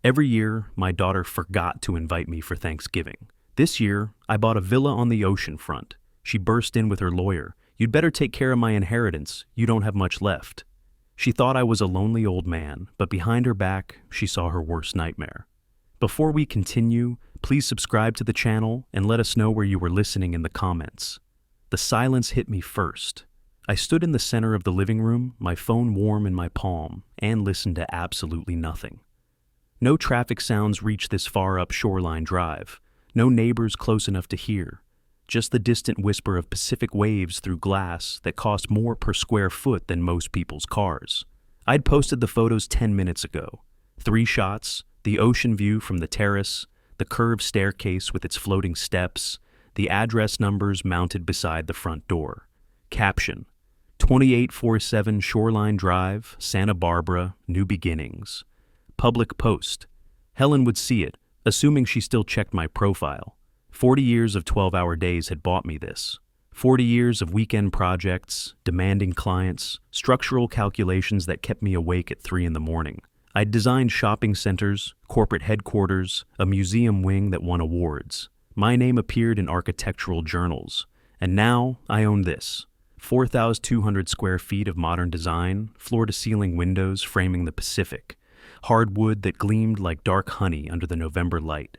Every year, my daughter forgot to invite me for Thanksgiving. This year, I bought a villa on the oceanfront. She burst in with her lawyer. "You'd better take care of my inheritance. You don't have much left." She thought I was a lonely old man, but behind her back, she saw her worst nightmare. Before we continue, please subscribe to the channel and let us know where you were listening in the comments. The silence hit me first. I stood in the center of the living room, my phone warm in my palm, and listened to absolutely nothing. No traffic sounds reached this far up Shoreline Drive. No neighbors close enough to hear. Just the distant whisper of Pacific waves through glass that cost more per square foot than most people's cars. I'd posted the photos 10 minutes ago. 3 shots, the ocean view from the terrace, the curved staircase with its floating steps, the address numbers mounted beside the front door. Caption: 2847 Shoreline Drive, Santa Barbara, New Beginnings. Public post. Helen would see it, assuming she still checked my profile. 40 years of 12-hour days had bought me this. 40 years of weekend projects, demanding clients, structural calculations that kept me awake at 3 in the morning. I'd designed shopping centers, corporate headquarters, a museum wing that won awards. My name appeared in architectural journals. And now I own this. 4,200 square feet of modern design, floor-to-ceiling windows framing the Pacific. Hardwood that gleamed like dark honey under the November light.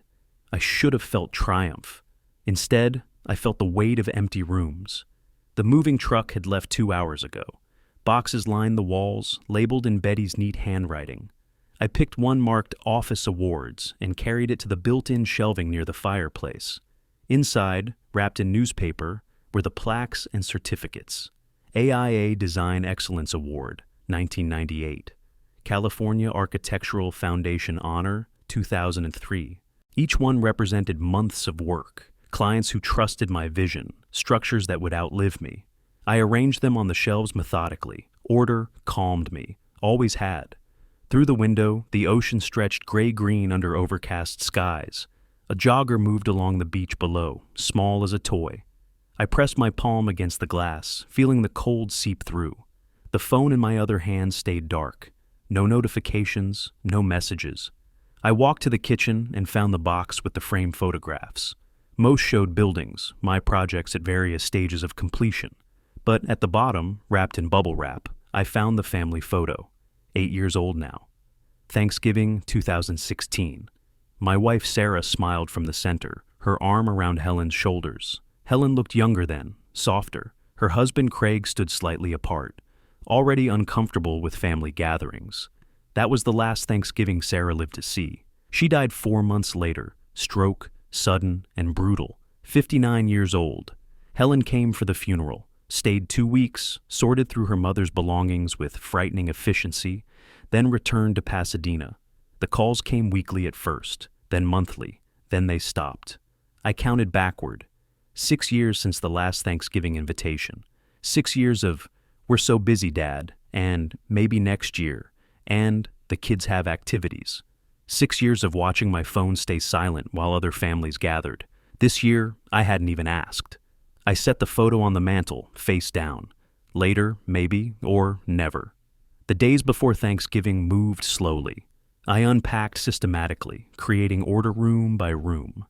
I should have felt triumph. Instead, I felt the weight of empty rooms. The moving truck had left 2 hours ago. Boxes lined the walls, labeled in Betty's neat handwriting. I picked one marked Office Awards and carried it to the built-in shelving near the fireplace. Inside, wrapped in newspaper, were the plaques and certificates. AIA Design Excellence Award, 1998. California Architectural Foundation Honor, 2003. Each one represented months of work, clients who trusted my vision, structures that would outlive me. I arranged them on the shelves methodically. Order calmed me, always had. Through the window, the ocean stretched gray-green under overcast skies. A jogger moved along the beach below, small as a toy. I pressed my palm against the glass, feeling the cold seep through. The phone in my other hand stayed dark. No notifications, no messages. I walked to the kitchen and found the box with the framed photographs. Most showed buildings, my projects at various stages of completion. But at the bottom, wrapped in bubble wrap, I found the family photo. 8 years old now. Thanksgiving 2016. My wife Sarah smiled from the center, her arm around Helen's shoulders. Helen looked younger then, softer. Her husband Craig stood slightly apart, already uncomfortable with family gatherings. That was the last Thanksgiving Sarah lived to see. She died 4 months later, stroke, sudden, and brutal, 59 years old. Helen came for the funeral, stayed 2 weeks, sorted through her mother's belongings with frightening efficiency, then returned to Pasadena. The calls came weekly at first, then monthly, then they stopped. I counted backward. 6 years since the last Thanksgiving invitation. 6 years of, "We're so busy, Dad," and "maybe next year," and "the kids have activities." 6 years of watching my phone stay silent while other families gathered. This year, I hadn't even asked. I set the photo on the mantle, face down. Later, maybe, or never. The days before Thanksgiving moved slowly. I unpacked systematically, creating order room by room.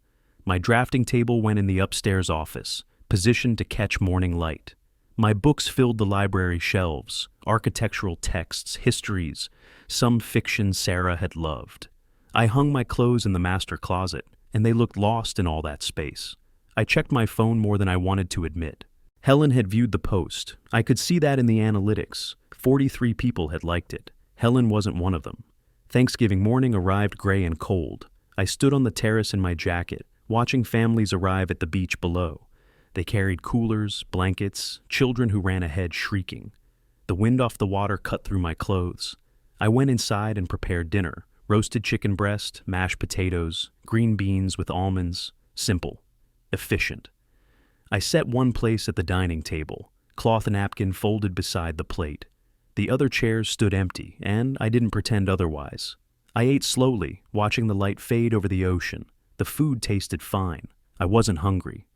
My drafting table went in the upstairs office, positioned to catch morning light. My books filled the library shelves, architectural texts, histories, some fiction Sarah had loved. I hung my clothes in the master closet, and they looked lost in all that space. I checked my phone more than I wanted to admit. Helen had viewed the post. I could see that in the analytics. 43 people had liked it. Helen wasn't one of them. Thanksgiving morning arrived gray and cold. I stood on the terrace in my jacket, watching families arrive at the beach below. They carried coolers, blankets, children who ran ahead shrieking. The wind off the water cut through my clothes. I went inside and prepared dinner. Roasted chicken breast, mashed potatoes, green beans with almonds. Simple. Efficient. I set one place at the dining table, cloth napkin folded beside the plate. The other chairs stood empty, and I didn't pretend otherwise. I ate slowly, watching the light fade over the ocean. The food tasted fine. I wasn't hungry.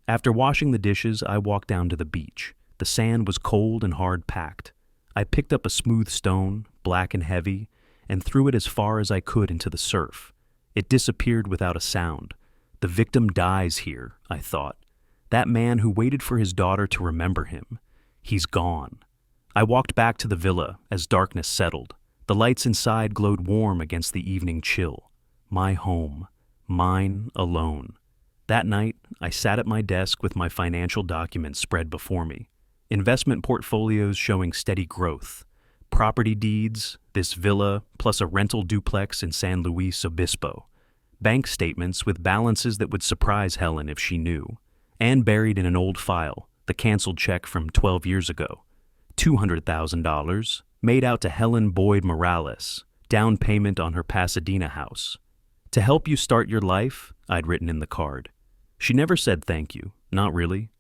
After washing the dishes, I walked down to the beach. The sand was cold and hard-packed. I picked up a smooth stone, black and heavy, and threw it as far as I could into the surf. It disappeared without a sound. The victim dies here, I thought. That man who waited for his daughter to remember him. He's gone. I walked back to the villa as darkness settled. The lights inside glowed warm against the evening chill. My home. Mine alone. That night, I sat at my desk with my financial documents spread before me. Investment portfolios showing steady growth. Property deeds, this villa, plus a rental duplex in San Luis Obispo. Bank statements with balances that would surprise Helen if she knew. And buried in an old file, the canceled check from 12 years ago. $200,000, made out to Helen Boyd Morales, down payment on her Pasadena house. To help you start your life, I'd written in the card. She never said thank you, not really.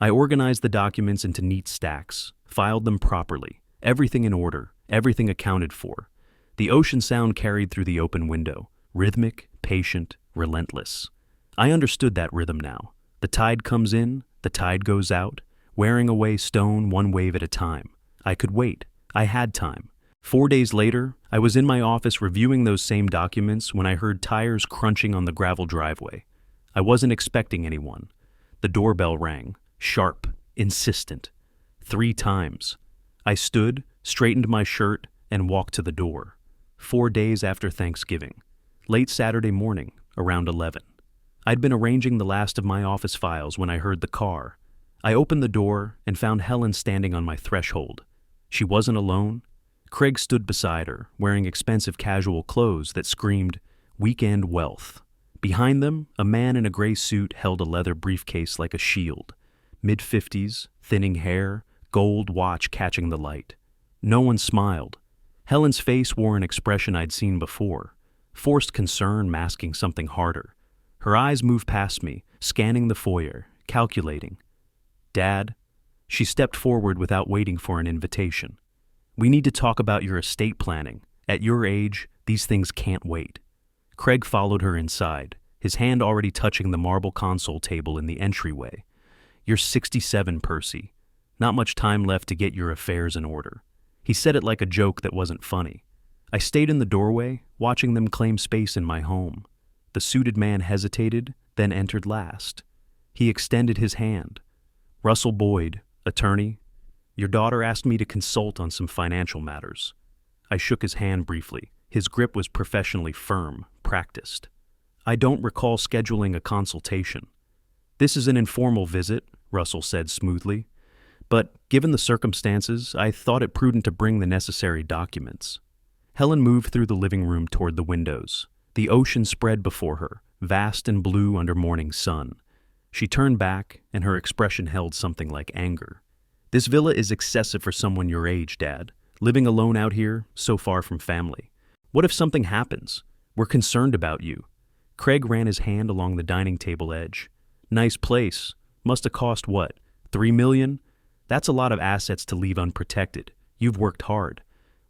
I organized the documents into neat stacks, filed them properly, everything in order, everything accounted for. The ocean sound carried through the open window, rhythmic, patient, relentless. I understood that rhythm now. The tide comes in, the tide goes out, wearing away stone one wave at a time. I could wait. I had time. 4 days later, I was in my office reviewing those same documents when I heard tires crunching on the gravel driveway. I wasn't expecting anyone. The doorbell rang, sharp, insistent. 3 times. I stood, straightened my shirt, and walked to the door. 4 days after Thanksgiving. Late Saturday morning, around 11. I'd been arranging the last of my office files when I heard the car. I opened the door and found Helen standing on my threshold. She wasn't alone. Craig stood beside her, wearing expensive casual clothes that screamed, weekend wealth. Behind them, a man in a gray suit held a leather briefcase like a shield. Mid-50s, thinning hair, gold watch catching the light. No one smiled. Helen's face wore an expression I'd seen before, forced concern masking something harder. Her eyes moved past me, scanning the foyer, calculating. Dad? She stepped forward without waiting for an invitation. We need to talk about your estate planning. At your age, these things can't wait. Craig followed her inside, his hand already touching the marble console table in the entryway. You're 67, Percy. Not much time left to get your affairs in order. He said it like a joke that wasn't funny. I stayed in the doorway, watching them claim space in my home. The suited man hesitated, then entered last. He extended his hand. Russell Boyd, attorney. Your daughter asked me to consult on some financial matters. I shook his hand briefly. His grip was professionally firm, practiced. I don't recall scheduling a consultation. This is an informal visit, Russell said smoothly. But given the circumstances, I thought it prudent to bring the necessary documents. Helen moved through the living room toward the windows. The ocean spread before her, vast and blue under morning sun. She turned back, and her expression held something like anger. This villa is excessive for someone your age, Dad. Living alone out here, so far from family. What if something happens? We're concerned about you. Craig ran his hand along the dining table edge. Nice place. Must have cost what, $3 million? That's a lot of assets to leave unprotected. You've worked hard.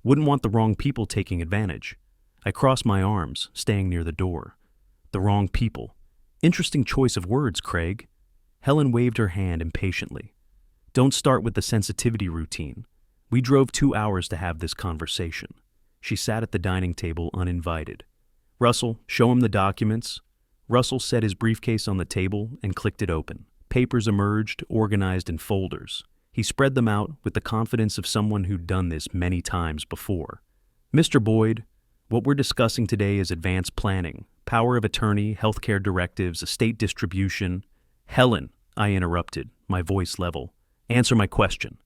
Wouldn't want the wrong people taking advantage. I crossed my arms, staying near the door. The wrong people. Interesting choice of words, Craig. Helen waved her hand impatiently. Don't start with the sensitivity routine. We drove 2 hours to have this conversation. She sat at the dining table uninvited. Russell, show him the documents. Russell set his briefcase on the table and clicked it open. Papers emerged, organized in folders. He spread them out with the confidence of someone who'd done this many times before. Mr. Boyd, what we're discussing today is advanced planning, power of attorney, healthcare directives, estate distribution. Helen, I interrupted, my voice level. Answer my question.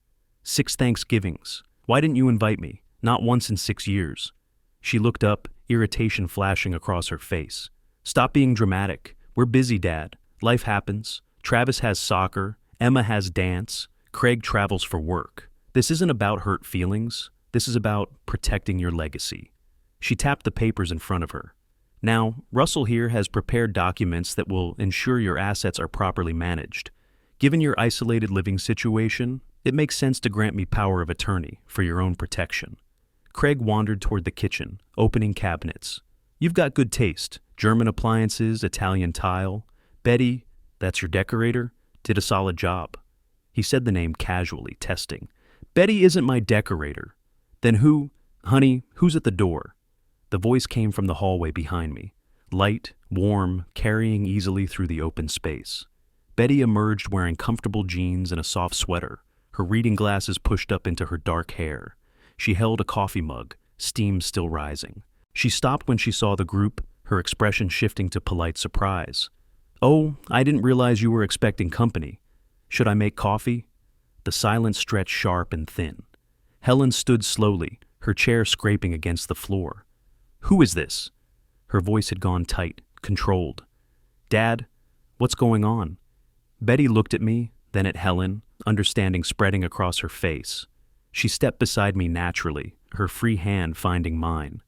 6 Thanksgivings. Why didn't you invite me? Not once in 6 years. She looked up, irritation flashing across her face. Stop being dramatic. We're busy, Dad. Life happens. Travis has soccer. Emma has dance. Craig travels for work. This isn't about hurt feelings. This is about protecting your legacy. She tapped the papers in front of her. Now, Russell here has prepared documents that will ensure your assets are properly managed. Given your isolated living situation, it makes sense to grant me power of attorney for your own protection. Craig wandered toward the kitchen, opening cabinets. You've got good taste. German appliances, Italian tile. Betty, that's your decorator, did a solid job. He said the name casually, testing. Betty isn't my decorator. Then who? Honey, who's at the door? The voice came from the hallway behind me, light, warm, carrying easily through the open space. Betty emerged wearing comfortable jeans and a soft sweater, her reading glasses pushed up into her dark hair. She held a coffee mug, steam still rising. She stopped when she saw the group, her expression shifting to polite surprise. "Oh, I didn't realize you were expecting company. Should I make coffee?" The silence stretched sharp and thin. Helen stood slowly, her chair scraping against the floor. "Who is this?" Her voice had gone tight, controlled. "Dad, what's going on?" Betty looked at me, then at Helen, understanding spreading across her face. She stepped beside me naturally, her free hand finding mine.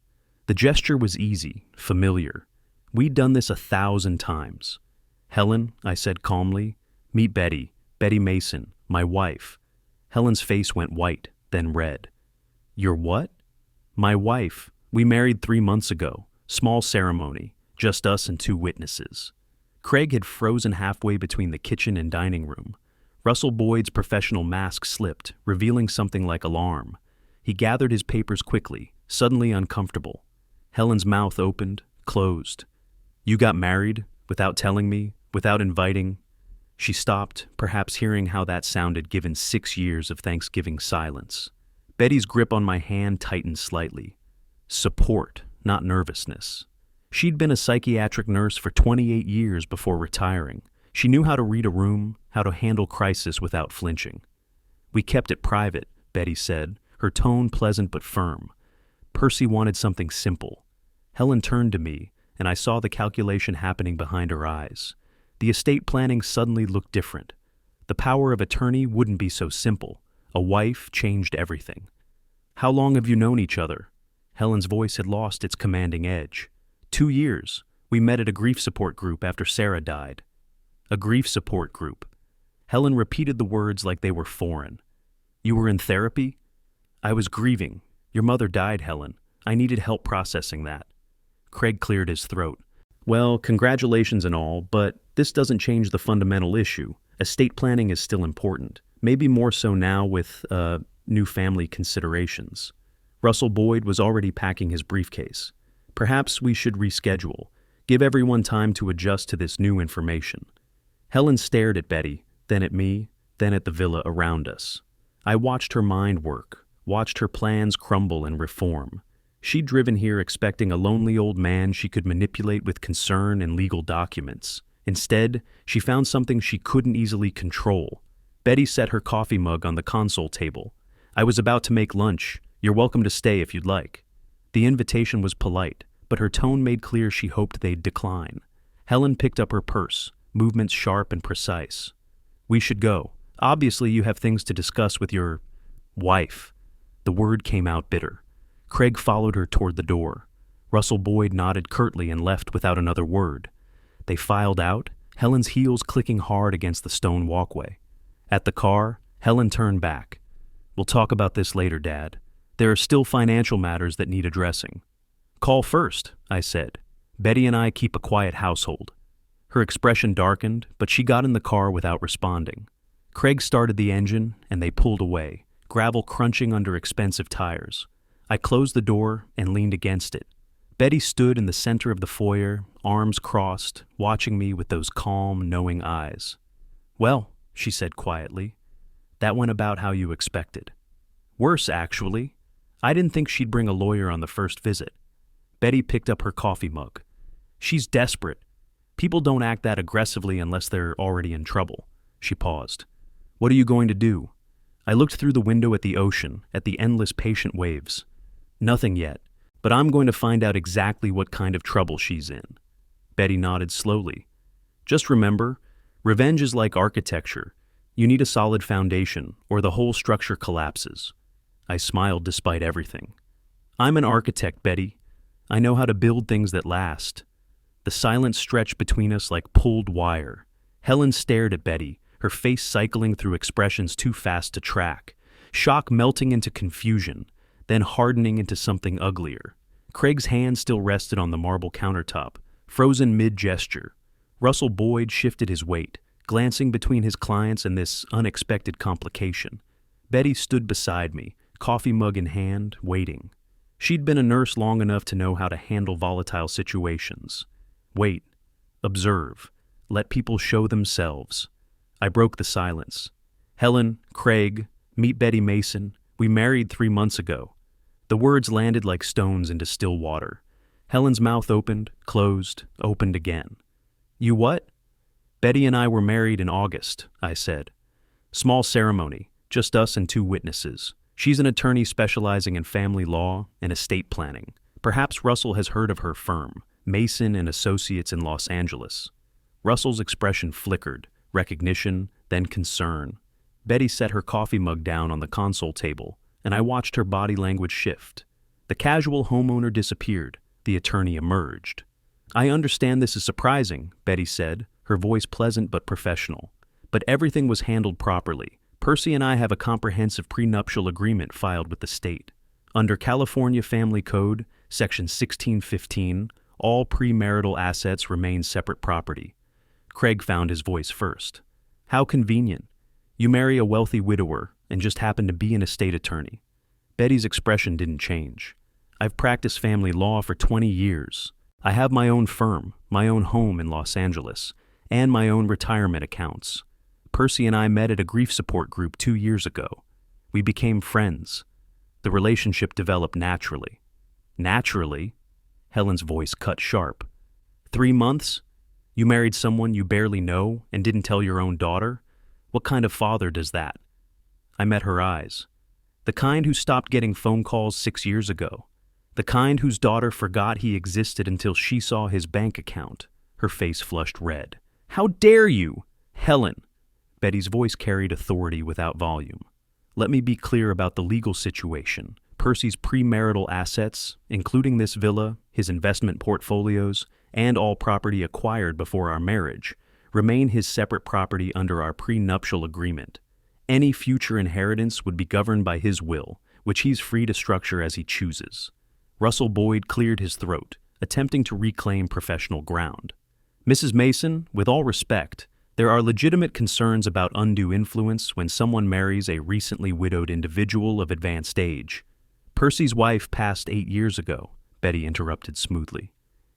The gesture was easy, familiar. We'd done this 1,000 times. "Helen," I said calmly, "meet Betty, Betty Mason, my wife." Helen's face went white, then red. "Your what?" "My wife. We married 3 months ago. Small ceremony, just us and 2 witnesses." Craig had frozen halfway between the kitchen and dining room. Russell Boyd's professional mask slipped, revealing something like alarm. He gathered his papers quickly, suddenly uncomfortable. Helen's mouth opened, closed. "You got married, without telling me, without inviting?" She stopped, perhaps hearing how that sounded given 6 years of Thanksgiving silence. Betty's grip on my hand tightened slightly. Support, not nervousness. She'd been a psychiatric nurse for 28 years before retiring. She knew how to read a room, how to handle crisis without flinching. "We kept it private," Betty said, her tone pleasant but firm. "Percy wanted something simple." Helen turned to me, and I saw the calculation happening behind her eyes. The estate planning suddenly looked different. The power of attorney wouldn't be so simple. A wife changed everything. "How long have you known each other?" Helen's voice had lost its commanding edge. 2 years. We met at a grief support group after Sarah died." "A grief support group." Helen repeated the words like they were foreign. "You were in therapy?" "I was grieving. Your mother died, Helen. I needed help processing that." Craig cleared his throat. "Well, congratulations and all, but this doesn't change the fundamental issue. Estate planning is still important, maybe more so now with new family considerations." Russell Boyd was already packing his briefcase. "Perhaps we should reschedule. Give everyone time to adjust to this new information." Helen stared at Betty, then at me, then at the villa around us. I watched her mind work, watched her plans crumble and reform. She'd driven here expecting a lonely old man she could manipulate with concern and legal documents. Instead, she found something she couldn't easily control. Betty set her coffee mug on the console table. "I was about to make lunch. You're welcome to stay if you'd like." The invitation was polite, but her tone made clear she hoped they'd decline. Helen picked up her purse, movements sharp and precise. "We should go. Obviously you have things to discuss with your wife." The word came out bitter. Craig followed her toward the door. Russell Boyd nodded curtly and left without another word. They filed out, Helen's heels clicking hard against the stone walkway. At the car, Helen turned back. "We'll talk about this later, Dad. There are still financial matters that need addressing." "Call first," I said. "Betty and I keep a quiet household." Her expression darkened, but she got in the car without responding. Craig started the engine, and they pulled away, gravel crunching under expensive tires. I closed the door and leaned against it. Betty stood in the center of the foyer, arms crossed, watching me with those calm, knowing eyes. "Well," she said quietly, "that went about how you expected." "Worse, actually. I didn't think she'd bring a lawyer on the first visit." Betty picked up her coffee mug. "She's desperate. People don't act that aggressively unless they're already in trouble." She paused. "What are you going to do?" I looked through the window at the ocean, at the endless patient waves. "Nothing yet, but I'm going to find out exactly what kind of trouble she's in." Betty nodded slowly. "Just remember, revenge is like architecture. You need a solid foundation, or the whole structure collapses." I smiled despite everything. "I'm an architect, Betty. I know how to build things that last." The silence stretched between us like pulled wire. Helen stared at Betty, her face cycling through expressions too fast to track. Shock melting into confusion, then hardening into something uglier. Craig's hand still rested on the marble countertop, frozen mid-gesture. Russell Boyd shifted his weight, glancing between his clients and this unexpected complication. Betty stood beside me, coffee mug in hand, waiting. She'd been a nurse long enough to know how to handle volatile situations. Wait, observe, let people show themselves. I broke the silence. Helen, Craig, meet Betty Mason. We married 3 months ago. The words landed like stones into still water. Helen's mouth opened, closed, opened again. You what? Betty and I were married in August, I said. Small ceremony, just us and 2 witnesses. She's an attorney specializing in family law and estate planning. Perhaps Russell has heard of her firm, Mason and Associates in Los Angeles. Russell's expression flickered, recognition, then concern. Betty set her coffee mug down on the console table, and I watched her body language shift. The casual homeowner disappeared. The attorney emerged. I understand this is surprising, Betty said, her voice pleasant but professional. But everything was handled properly. Percy and I have a comprehensive prenuptial agreement filed with the state. Under California Family Code, Section 1615, all premarital assets remain separate property. Craig found his voice first. How convenient. You marry a wealthy widower and just happen to be an estate attorney. Betty's expression didn't change. I've practiced family law for 20 years. I have my own firm, my own home in Los Angeles, and my own retirement accounts. Percy and I met at a grief support group 2 years ago. We became friends. The relationship developed naturally. Naturally? Helen's voice cut sharp. 3 months? You married someone you barely know and didn't tell your own daughter? What kind of father does that? I met her eyes. The kind who stopped getting phone calls 6 years ago. The kind whose daughter forgot he existed until she saw his bank account. Her face flushed red. How dare you? Helen. Betty's voice carried authority without volume. Let me be clear about the legal situation. Percy's premarital assets, including this villa, his investment portfolios, and all property acquired before our marriage, remain his separate property under our prenuptial agreement. Any future inheritance would be governed by his will, which he's free to structure as he chooses. Russell Boyd cleared his throat, attempting to reclaim professional ground. Mrs. Mason, with all respect, there are legitimate concerns about undue influence when someone marries a recently widowed individual of advanced age. Percy's wife passed 8 years ago, Betty interrupted smoothly.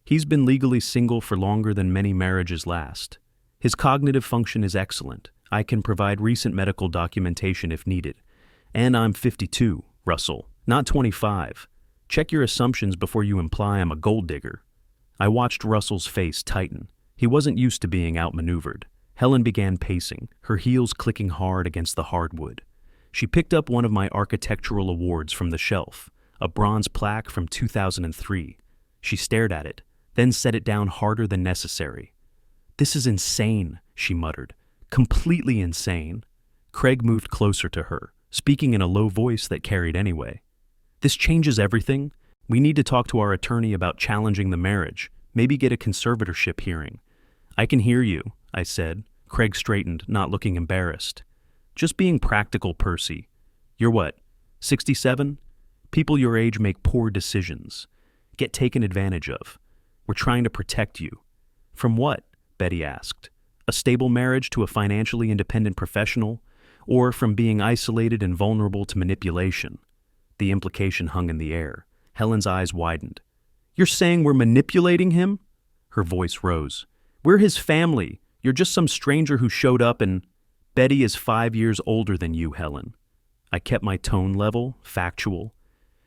He's been legally single for longer than many marriages last. His cognitive function is excellent. I can provide recent medical documentation if needed. And I'm 52, Russell, not 25. Check your assumptions before you imply I'm a gold digger. I watched Russell's face tighten. He wasn't used to being outmaneuvered. Helen began pacing, her heels clicking hard against the hardwood. She picked up one of my architectural awards from the shelf, a bronze plaque from 2003. She stared at it, then set it down harder than necessary. This is insane, she muttered. Completely insane. Craig moved closer to her, speaking in a low voice that carried anyway. This changes everything. We need to talk to our attorney about challenging the marriage, maybe get a conservatorship hearing. I can hear you, I said. Craig straightened, not looking embarrassed. Just being practical, Percy. You're what, 67? People your age make poor decisions, get taken advantage of. We're trying to protect you. From what? Betty asked. A stable marriage to a financially independent professional, or from being isolated and vulnerable to manipulation? The implication hung in the air. Helen's eyes widened. You're saying we're manipulating him? Her voice rose. We're his family. You're just some stranger who showed up and... Betty is 5 years older than you, Helen. I kept my tone level, factual.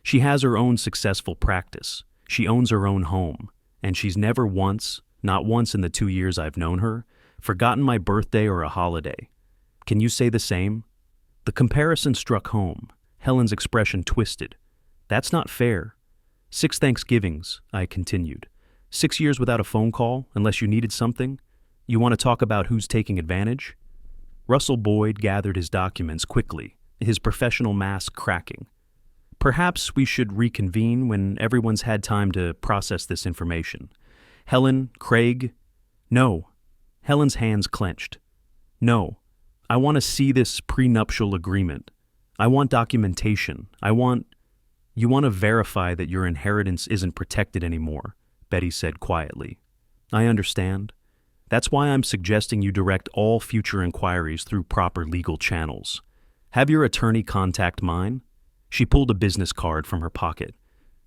She has her own successful practice. She owns her own home. And she's never once, not once in the 2 years I've known her, forgotten my birthday or a holiday. Can you say the same? The comparison struck home. Helen's expression twisted. That's not fair. 6 Thanksgivings, I continued. 6 years without a phone call, unless you needed something? You want to talk about who's taking advantage? Russell Boyd gathered his documents quickly, his professional mask cracking. Perhaps we should reconvene when everyone's had time to process this information. Helen, Craig... No. Helen's hands clenched. No. I want to see this prenuptial agreement. I want documentation. You want to verify that your inheritance isn't protected anymore, Betty said quietly. I understand. That's why I'm suggesting you direct all future inquiries through proper legal channels. Have your attorney contact mine. She pulled a business card from her pocket.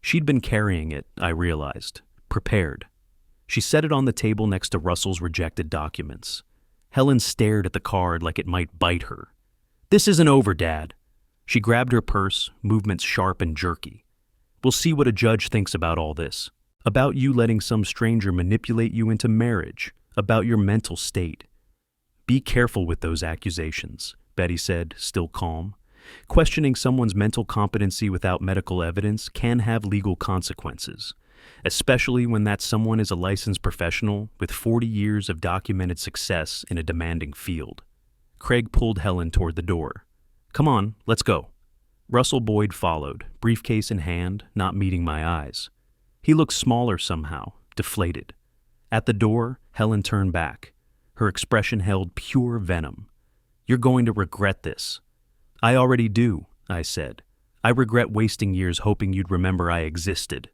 She'd been carrying it, I realized. Prepared. She set it on the table next to Russell's rejected documents. Helen stared at the card like it might bite her. "This isn't over, Dad." She grabbed her purse, movements sharp and jerky. "We'll see what a judge thinks about all this. About you letting some stranger manipulate you into marriage. About your mental state." "Be careful with those accusations," Betty said, still calm. "Questioning someone's mental competency without medical evidence can have legal consequences, especially when that someone is a licensed professional with 40 years of documented success in a demanding field." Craig pulled Helen toward the door. "Come on, let's go." Russell Boyd followed, briefcase in hand, not meeting my eyes. He looked smaller somehow, deflated. At the door, Helen turned back. Her expression held pure venom. "You're going to regret this." "I already do," I said. "I regret wasting years hoping you'd remember I existed."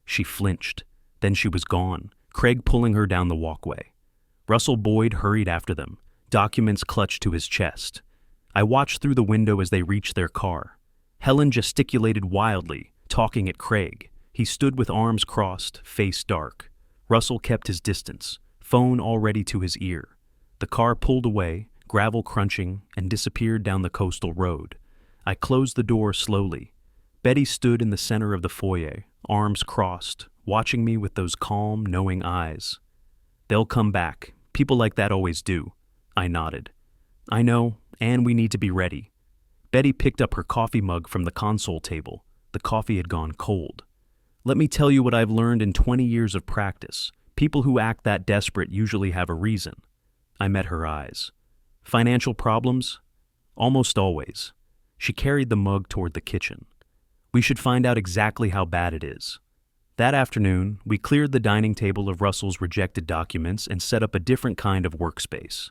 She flinched. Then she was gone, Craig pulling her down the walkway. Russell Boyd hurried after them, documents clutched to his chest. I watched through the window as they reached their car. Helen gesticulated wildly, talking at Craig. He stood with arms crossed, face dark. Russell kept his distance, phone already to his ear. The car pulled away, gravel crunching, and disappeared down the coastal road. I closed the door slowly. Betty stood in the center of the foyer, arms crossed, watching me with those calm, knowing eyes. "They'll come back. People like that always do." I nodded. "I know, and we need to be ready." Betty picked up her coffee mug from the console table. The coffee had gone cold. "Let me tell you what I've learned in 20 years of practice. People who act that desperate usually have a reason." I met her eyes. "Financial problems?" "Almost always." She carried the mug toward the kitchen. "We should find out exactly how bad it is." That afternoon, we cleared the dining table of Russell's rejected documents and set up a different kind of workspace.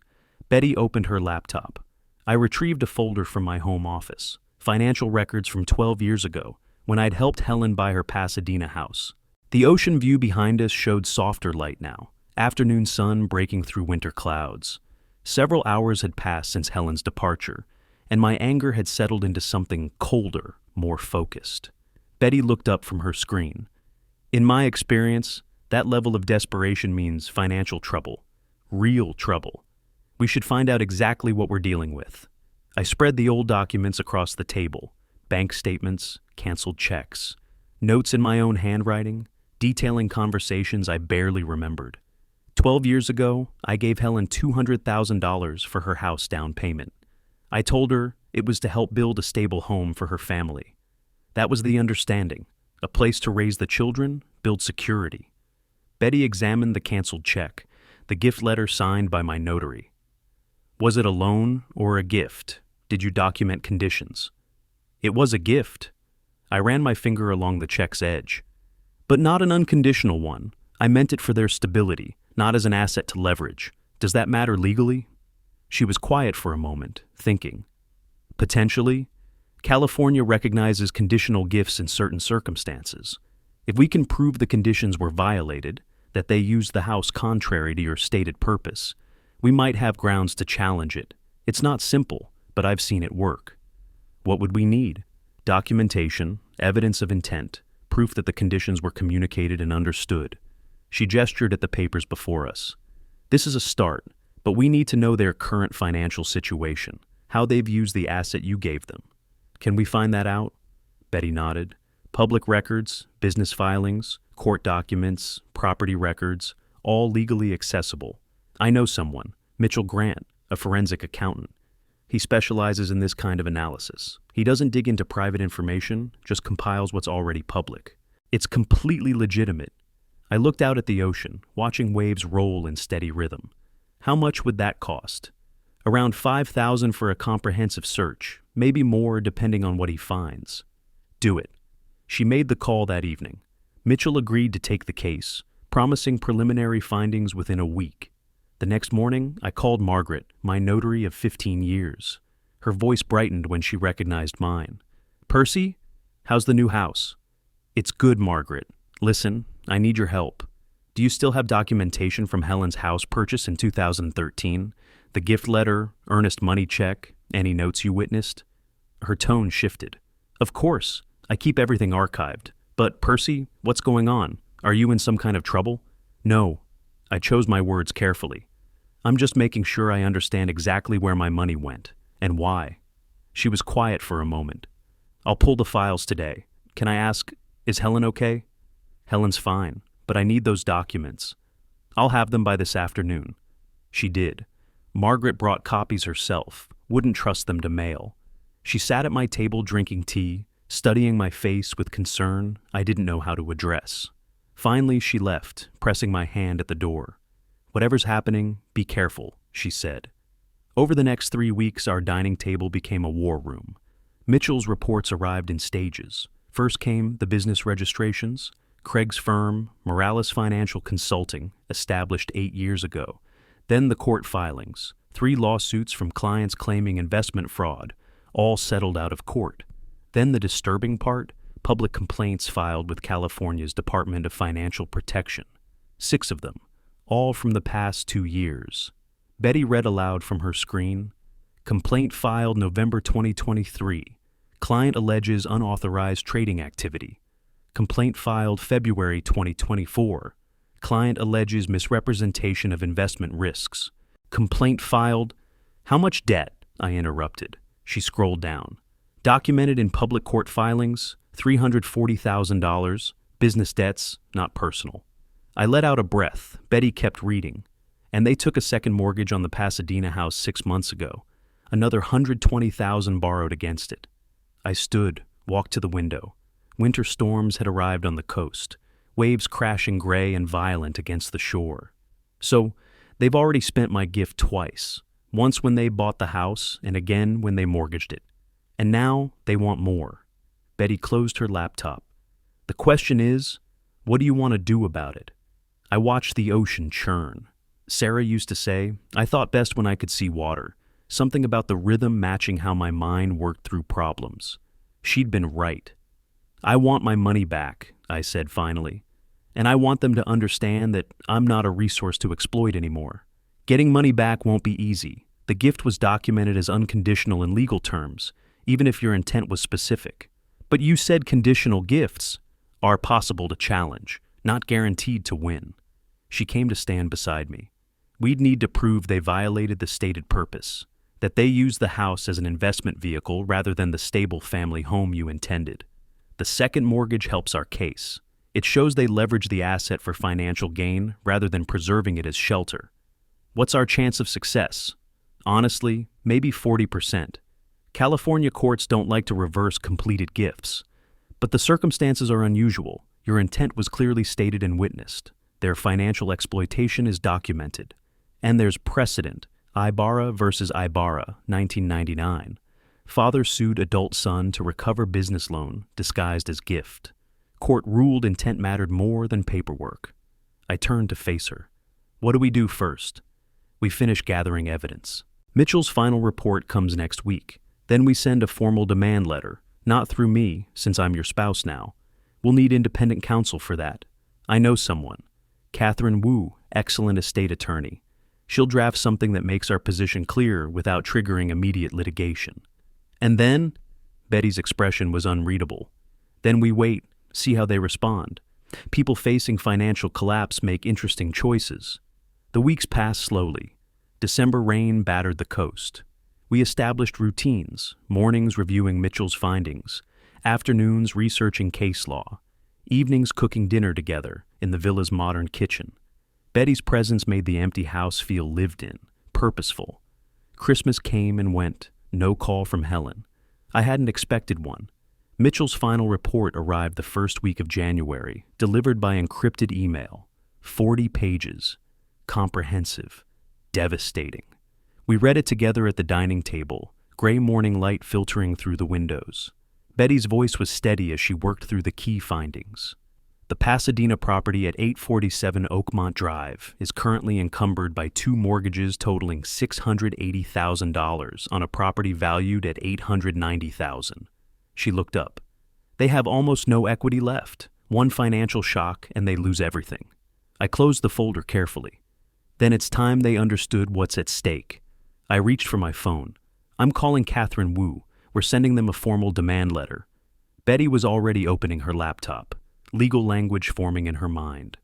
Betty opened her laptop. I retrieved a folder from my home office, financial records from 12 years ago, when I'd helped Helen buy her Pasadena house. The ocean view behind us showed softer light now, afternoon sun breaking through winter clouds. Several hours had passed since Helen's departure, and my anger had settled into something colder, more focused. Betty looked up from her screen. "In my experience, that level of desperation means financial trouble. Real trouble. We should find out exactly what we're dealing with." I spread the old documents across the table. Bank statements, canceled checks, notes in my own handwriting, detailing conversations I barely remembered. 12 years ago, I gave Helen $200,000 for her house down payment. I told her it was to help build a stable home for her family. That was the understanding, a place to raise the children, build security. Betty examined the canceled check, the gift letter signed by my notary. "Was it a loan or a gift? Did you document conditions?" "It was a gift." I ran my finger along the check's edge. "But not an unconditional one. I meant it for their stability, not as an asset to leverage. Does that matter legally?" She was quiet for a moment, thinking. "Potentially. California recognizes conditional gifts in certain circumstances. If we can prove the conditions were violated, that they used the house contrary to your stated purpose, we might have grounds to challenge it. It's not simple, but I've seen it work." "What would we need?" "Documentation, evidence of intent, proof that the conditions were communicated and understood." She gestured at the papers before us. "This is a start, but we need to know their current financial situation, how they've used the asset you gave them." "Can we find that out?" Betty nodded. "Public records, business filings, court documents, property records, all legally accessible. I know someone, Mitchell Grant, a forensic accountant. He specializes in this kind of analysis. He doesn't dig into private information, just compiles what's already public. It's completely legitimate." I looked out at the ocean, watching waves roll in steady rhythm. "How much would that cost?" "Around $5,000 for a comprehensive search, maybe more depending on what he finds." "Do it." She made the call that evening. Mitchell agreed to take the case, promising preliminary findings within a week. The next morning, I called Margaret, my notary of 15 years. Her voice brightened when she recognized mine. "Percy, how's the new house?" "It's good, Margaret. Listen, I need your help. Do you still have documentation from Helen's house purchase in 2013? The gift letter, earnest money check, any notes you witnessed?" Her tone shifted. "Of course. I keep everything archived. But, Percy, what's going on? Are you in some kind of trouble? No. I chose my words carefully. I'm just making sure I understand exactly where my money went, and why. She was quiet for a moment. I'll pull the files today. Can I ask, is Helen okay? Helen's fine, but I need those documents. I'll have them by this afternoon. She did. Margaret brought copies herself, wouldn't trust them to mail. She sat at my table drinking tea, studying my face with concern I didn't know how to address. Finally, she left, pressing my hand at the door. Whatever's happening, be careful, she said. Over the next 3 weeks, our dining table became a war room. Mitchell's reports arrived in stages. First came the business registrations. Craig's firm, Morales Financial Consulting, established 8 years ago. Then the court filings, 3 lawsuits from clients claiming investment fraud, all settled out of court. Then the disturbing part, public complaints filed with California's Department of Financial Protection. 6 of them, all from the past 2 years. Betty read aloud from her screen. Complaint filed November 2023. Client alleges unauthorized trading activity. Complaint filed February 2024. Client alleges misrepresentation of investment risks. Complaint filed... How much debt? I interrupted. She scrolled down. Documented in public court filings, $340,000. Business debts, not personal. I let out a breath. Betty kept reading. And they took a second mortgage on the Pasadena house 6 months ago. Another $120,000 borrowed against it. I stood, walked to the window. Winter storms had arrived on the coast, waves crashing gray and violent against the shore. So, they've already spent my gift twice, once when they bought the house and again when they mortgaged it. And now they want more. Betty closed her laptop. The question is, what do you want to do about it? I watched the ocean churn. Sarah used to say, I thought best when I could see water, something about the rhythm matching how my mind worked through problems. She'd been right. I want my money back, I said finally, and I want them to understand that I'm not a resource to exploit anymore. Getting money back won't be easy. The gift was documented as unconditional in legal terms, even if your intent was specific. But you said conditional gifts are possible to challenge, not guaranteed to win. She came to stand beside me. We'd need to prove they violated the stated purpose, that they used the house as an investment vehicle rather than the stable family home you intended. The second mortgage helps our case. It shows they leveraged the asset for financial gain rather than preserving it as shelter. What's our chance of success? Honestly, maybe 40%. California courts don't like to reverse completed gifts. But the circumstances are unusual. Your intent was clearly stated and witnessed. Their financial exploitation is documented. And there's precedent. Ibarra versus Ibarra, 1999. Father sued adult son to recover business loan disguised as gift. Court ruled intent mattered more than paperwork. I turned to face her. What do we do first? We finish gathering evidence. Mitchell's final report comes next week. Then we send a formal demand letter, not through me, since I'm your spouse now. We'll need independent counsel for that. I know someone. Catherine Wu, excellent estate attorney. She'll draft something that makes our position clear without triggering immediate litigation. And then, Betty's expression was unreadable. Then we wait, see how they respond. People facing financial collapse make interesting choices. The weeks passed slowly. December rain battered the coast. We established routines, mornings reviewing Mitchell's findings, afternoons researching case law, evenings cooking dinner together in the villa's modern kitchen. Betty's presence made the empty house feel lived in, purposeful. Christmas came and went, no call from Helen. I hadn't expected one. Mitchell's final report arrived the first week of January, delivered by encrypted email. 40 pages. Comprehensive. Devastating. We read it together at the dining table, gray morning light filtering through the windows. Betty's voice was steady as she worked through the key findings. The Pasadena property at 847 Oakmont Drive is currently encumbered by 2 mortgages totaling $680,000 on a property valued at $890,000. She looked up. They have almost no equity left. One financial shock and they lose everything. I closed the folder carefully. Then it's time they understood what's at stake. I reached for my phone. I'm calling Catherine Wu. We're sending them a formal demand letter. Betty was already opening her laptop. legal language forming in her mind.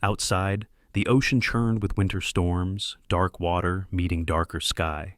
Outside, the ocean churned with winter storms, dark water meeting darker sky.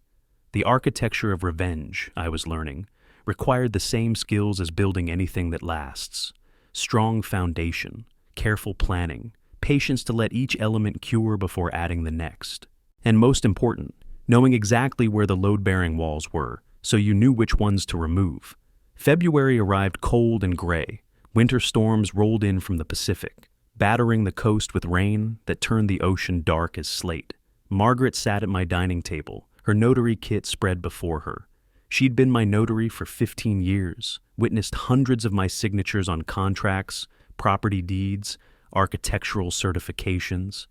The architecture of revenge, I was learning, required the same skills as building anything that lasts. Strong foundation, careful planning, patience to let each element cure before adding the next. And most important, knowing exactly where the load-bearing walls were, so you knew which ones to remove. February arrived cold and gray. Winter storms rolled in from the Pacific, battering the coast with rain that turned the ocean dark as slate. Margaret sat at my dining table, her notary kit spread before her. She'd been my notary for 15 years, witnessed hundreds of my signatures on contracts, property deeds, architectural certifications.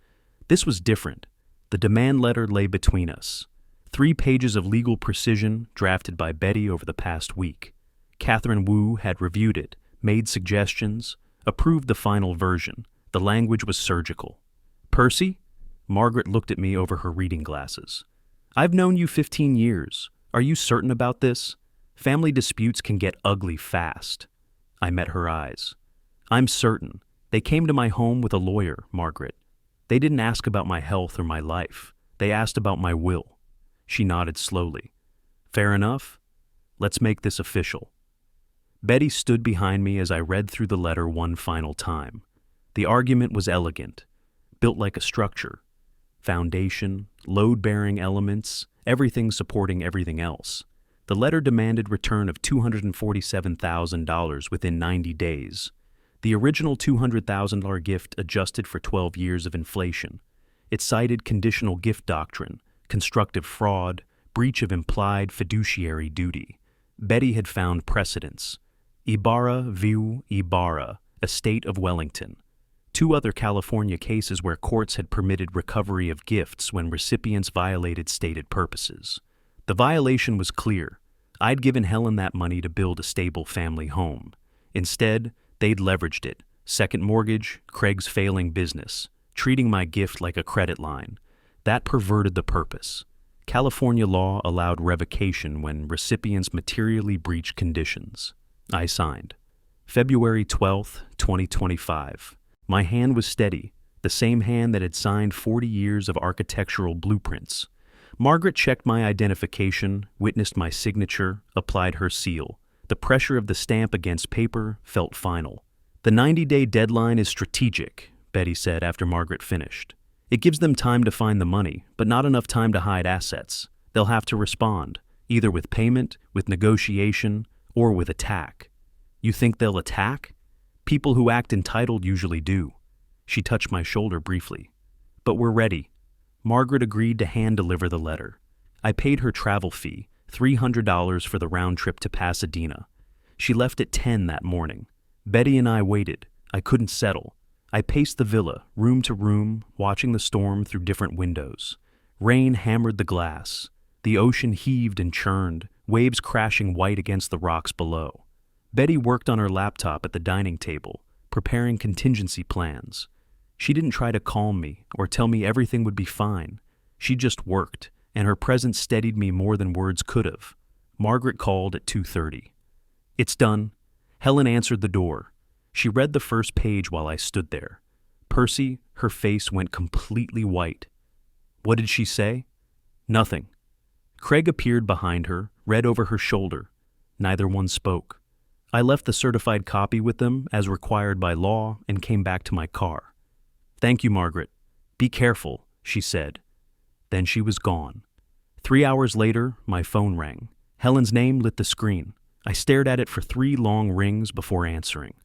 This was different. The demand letter lay between us. 3 pages of legal precision drafted by Betty over the past week. Catherine Wu had reviewed it, made suggestions, approved the final version. The language was surgical. "Percy?" Margaret looked at me over her reading glasses. "I've known you 15 years. Are you certain about this? Family disputes can get ugly fast." I met her eyes. "I'm certain. They came to my home with a lawyer, Margaret. They didn't ask about my health or my life. They asked about my will." She nodded slowly. "Fair enough. Let's make this official." Betty stood behind me as I read through the letter one final time. The argument was elegant, built like a structure. Foundation, load-bearing elements, everything supporting everything else. The letter demanded return of $247,000 within 90 days. The original $200,000 gift adjusted for 12 years of inflation. It cited conditional gift doctrine, constructive fraud, breach of implied fiduciary duty. Betty had found precedents. Ibarra v. Ibarra, Estate of Wellington. 2 other California cases where courts had permitted recovery of gifts when recipients violated stated purposes. The violation was clear. I'd given Helen that money to build a stable family home. Instead, they'd leveraged it. Second mortgage, Craig's failing business, treating my gift like a credit line. That perverted the purpose. California law allowed revocation when recipients materially breached conditions. I signed. February 12, 2025. My hand was steady, the same hand that had signed 40 years of architectural blueprints. Margaret checked my identification, witnessed my signature, applied her seal. The pressure of the stamp against paper felt final. "The 90-day deadline is strategic," Betty said after Margaret finished. "It gives them time to find the money, but not enough time to hide assets. They'll have to respond, either with payment, with negotiation, or with attack." "You think they'll attack?" "People who act entitled usually do." She touched my shoulder briefly. "But we're ready." Margaret agreed to hand-deliver the letter. I paid her travel fee, $300 for the round trip to Pasadena. She left at 10 that morning. Betty and I waited. I couldn't settle. I paced the villa, room to room, watching the storm through different windows. Rain hammered the glass. The ocean heaved and churned, waves crashing white against the rocks below. Betty worked on her laptop at the dining table, preparing contingency plans. She didn't try to calm me or tell me everything would be fine. She just worked, and her presence steadied me more than words could have. Margaret called at 2:30. "It's done." Helen answered the door. She read the first page while I stood there. Percy, her face went completely white. "What did she say?" "Nothing." Craig appeared behind her, read over her shoulder. Neither one spoke. I left the certified copy with them as required by law and came back to my car. "Thank you, Margaret. Be careful," she said. Then she was gone. 3 hours later, my phone rang. Helen's name lit the screen. I stared at it for 3 long rings before answering.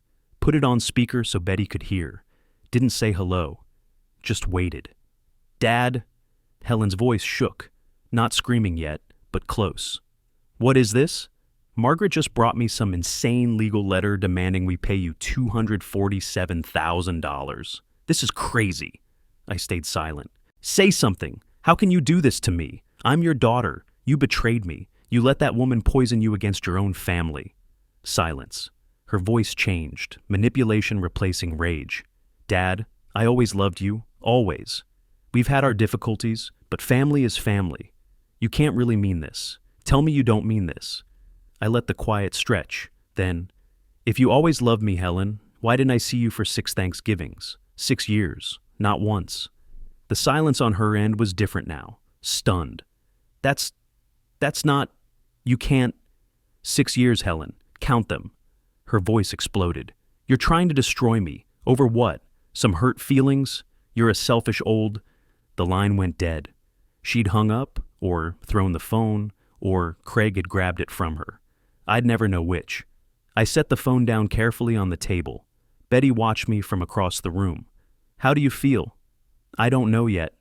Put it on speaker so Betty could hear. Didn't say hello. Just waited. "Dad?" Helen's voice shook. Not screaming yet, but close. "What is this?" "Margaret just brought me some insane legal letter demanding we pay you $247,000. This is crazy." I stayed silent. "Say something. How can you do this to me? I'm your daughter. You betrayed me. You let that woman poison you against your own family." Silence. Her voice changed, manipulation replacing rage. "Dad, I always loved you. Always. We've had our difficulties, but family is family. You can't really mean this. Tell me you don't mean this." I let the quiet stretch. Then, "If you always loved me, Helen, Why didn't I see you for 6 Thanksgivings? 6 years. Not once. The silence on her end was different now. Stunned. That's not... You can't... 6 years, Helen. Count them. Her voice exploded. You're trying to destroy me. Over what? Some hurt feelings? You're a selfish old... The line went dead. She'd hung up, or thrown the phone, or Craig had grabbed it from her. I'd never know which. I set the phone down carefully on the table. Betty watched me from across the room. How do you feel? I don't know yet.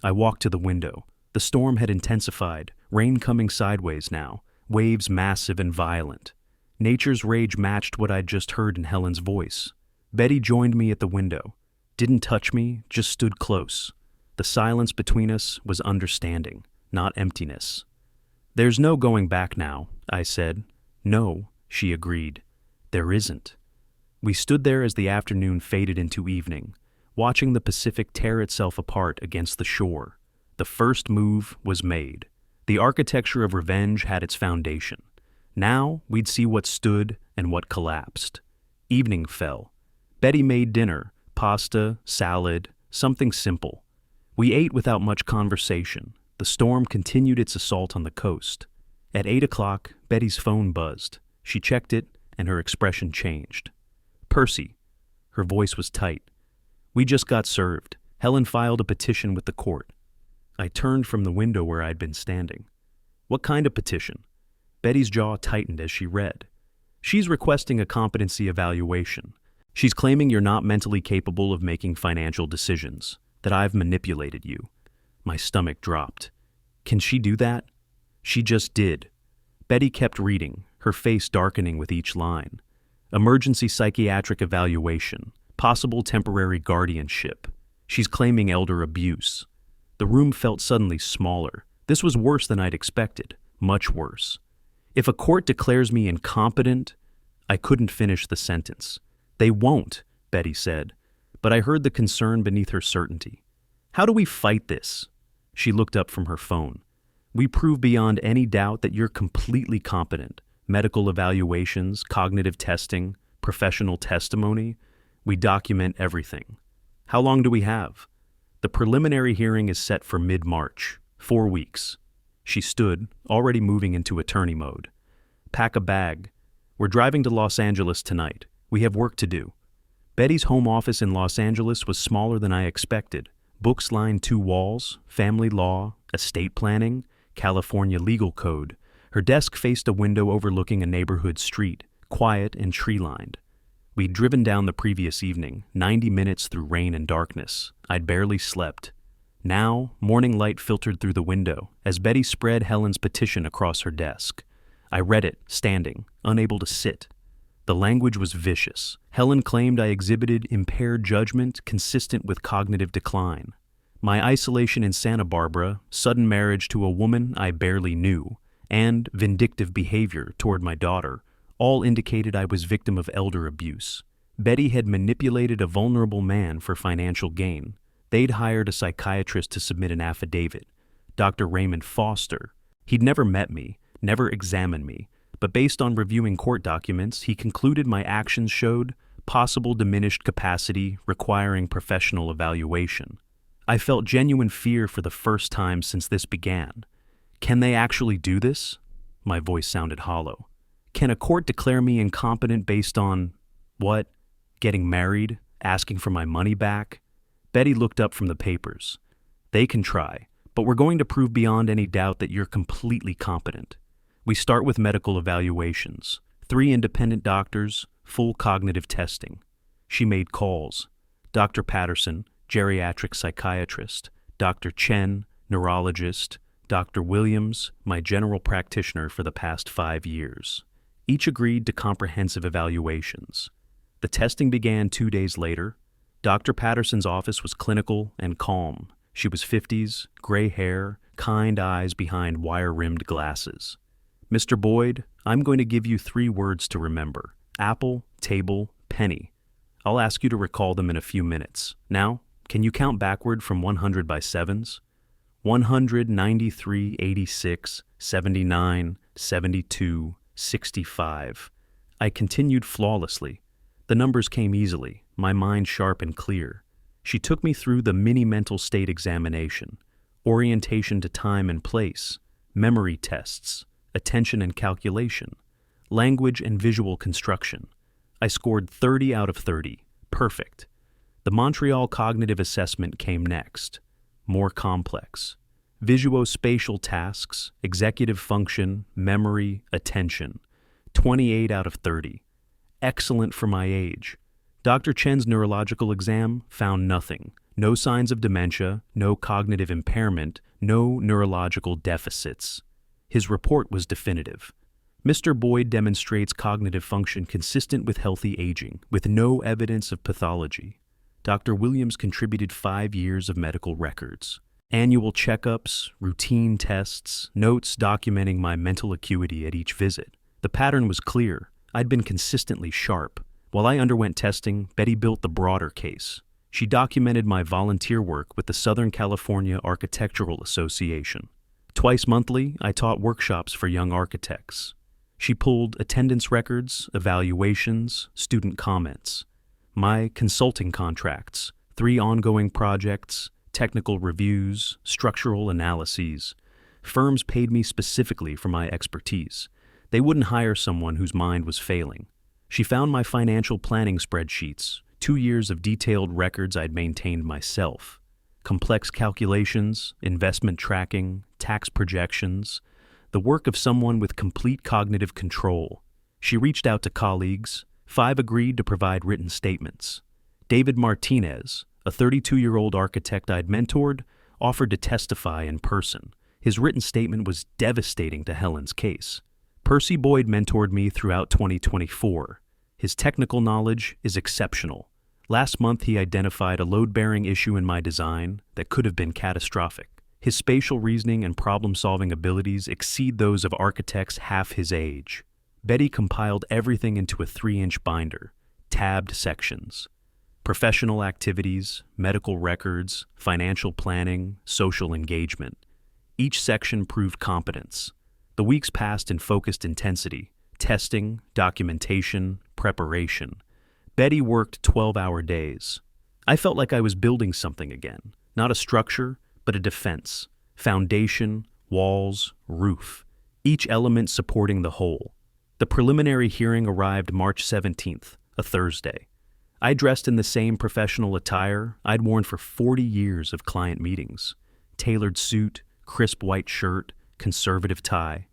I walked to the window. The storm had intensified, rain coming sideways now, waves massive and violent. Nature's rage matched what I'd just heard in Helen's voice. Betty joined me at the window. Didn't touch me, just stood close. The silence between us was understanding, not emptiness. There's no going back now, I said. No, she agreed. There isn't. We stood there as the afternoon faded into evening, watching the Pacific tear itself apart against the shore. The first move was made. The architecture of revenge had its foundation. Now we'd see what stood and what collapsed. Evening fell. Betty made dinner, pasta, salad, something simple. We ate without much conversation. The storm continued its assault on the coast. At 8 o'clock, Betty's phone buzzed. She checked it, and her expression changed. Percy. Her voice was tight. We just got served. Helen filed a petition with the court. I turned from the window where I'd been standing. What kind of petition? Betty's jaw tightened as she read. She's requesting a competency evaluation. She's claiming you're not mentally capable of making financial decisions, that I've manipulated you. My stomach dropped. Can she do that? She just did. Betty kept reading, her face darkening with each line. Emergency psychiatric evaluation. Possible temporary guardianship. She's claiming elder abuse. The room felt suddenly smaller. This was worse than I'd expected. Much worse. If a court declares me incompetent... I couldn't finish the sentence. They won't, Betty said. But I heard the concern beneath her certainty. How do we fight this? She looked up from her phone. We prove beyond any doubt that you're completely competent. Medical evaluations, cognitive testing, professional testimony. We document everything. How long do we have? The preliminary hearing is set for mid-March, 4 weeks. She stood, already moving into attorney mode. Pack a bag. We're driving to Los Angeles tonight. We have work to do. Betty's home office in Los Angeles was smaller than I expected. Books lined 2 walls, family law, estate planning, California legal code. Her desk faced a window overlooking a neighborhood street, quiet and tree-lined. We'd driven down the previous evening, 90 minutes through rain and darkness. I'd barely slept. Now, morning light filtered through the window as Betty spread Helen's petition across her desk. I read it, standing, unable to sit. The language was vicious. Helen claimed I exhibited impaired judgment consistent with cognitive decline. My isolation in Santa Barbara, sudden marriage to a woman I barely knew, and vindictive behavior toward my daughter all indicated I was victim of elder abuse. Betty had manipulated a vulnerable man for financial gain. They'd hired a psychiatrist to submit an affidavit, Dr. Raymond Foster. He'd never met me, never examined me, but based on reviewing court documents, he concluded my actions showed possible diminished capacity requiring professional evaluation. I felt genuine fear for the first time since this began. Can they actually do this? My voice sounded hollow. Can a court declare me incompetent based on, what? Getting married? Asking for my money back? Betty looked up from the papers. They can try, but we're going to prove beyond any doubt that you're completely competent. We start with medical evaluations. 3 independent doctors, full cognitive testing. She made calls. Dr. Patterson, geriatric psychiatrist. Dr. Chen, neurologist. Dr. Williams, my general practitioner for the past 5 years. Each agreed to comprehensive evaluations. The testing began 2 days later. Dr. Patterson's office was clinical and calm. She was 50s, gray hair, kind eyes behind wire-rimmed glasses. Mr. Boyd, I'm going to give you 3 words to remember. Apple, table, penny. I'll ask you to recall them in a few minutes. Now, can you count backward from 100 by 7s? 100, 93, 86, 79, 72, 65. I continued flawlessly. The numbers came easily, my mind sharp and clear. She took me through the mini mental state examination, orientation to time and place, memory tests, attention and calculation, language and visual construction. I scored 30 out of 30, perfect. The Montreal Cognitive Assessment came next, more complex. Visuospatial tasks, executive function, memory, attention, 28 out of 30. Excellent for my age. Dr. Chen's neurological exam found nothing. No signs of dementia, no cognitive impairment, no neurological deficits. His report was definitive. Mr. Boyd demonstrates cognitive function consistent with healthy aging, with no evidence of pathology. Dr. Williams contributed 5 years of medical records. Annual checkups, routine tests, notes documenting my mental acuity at each visit. The pattern was clear. I'd been consistently sharp. While I underwent testing, Betty built the broader case. She documented my volunteer work with the Southern California Architectural Association. Twice monthly, I taught workshops for young architects. She pulled attendance records, evaluations, student comments. My consulting contracts, 3 ongoing projects, technical reviews, structural analyses. Firms paid me specifically for my expertise. They wouldn't hire someone whose mind was failing. She found my financial planning spreadsheets, 2 years of detailed records I'd maintained myself. Complex calculations, investment tracking, tax projections, the work of someone with complete cognitive control. She reached out to colleagues. 5 agreed to provide written statements. David Martinez, a 32-year-old architect I'd mentored, offered to testify in person. His written statement was devastating to Helen's case. Percy Boyd mentored me throughout 2024. His technical knowledge is exceptional. Last month, he identified a load-bearing issue in my design that could have been catastrophic. His spatial reasoning and problem-solving abilities exceed those of architects half his age. Betty compiled everything into a 3-inch binder, tabbed sections. Professional activities, medical records, financial planning, social engagement. Each section proved competence. The weeks passed in focused intensity, testing, documentation, preparation. Betty worked 12-hour days. I felt like I was building something again, not a structure, but a defense, foundation, walls, roof, each element supporting the whole. The preliminary hearing arrived March 17th, a Thursday. I dressed in the same professional attire I'd worn for 40 years of client meetings. Tailored suit, crisp white shirt, conservative tie.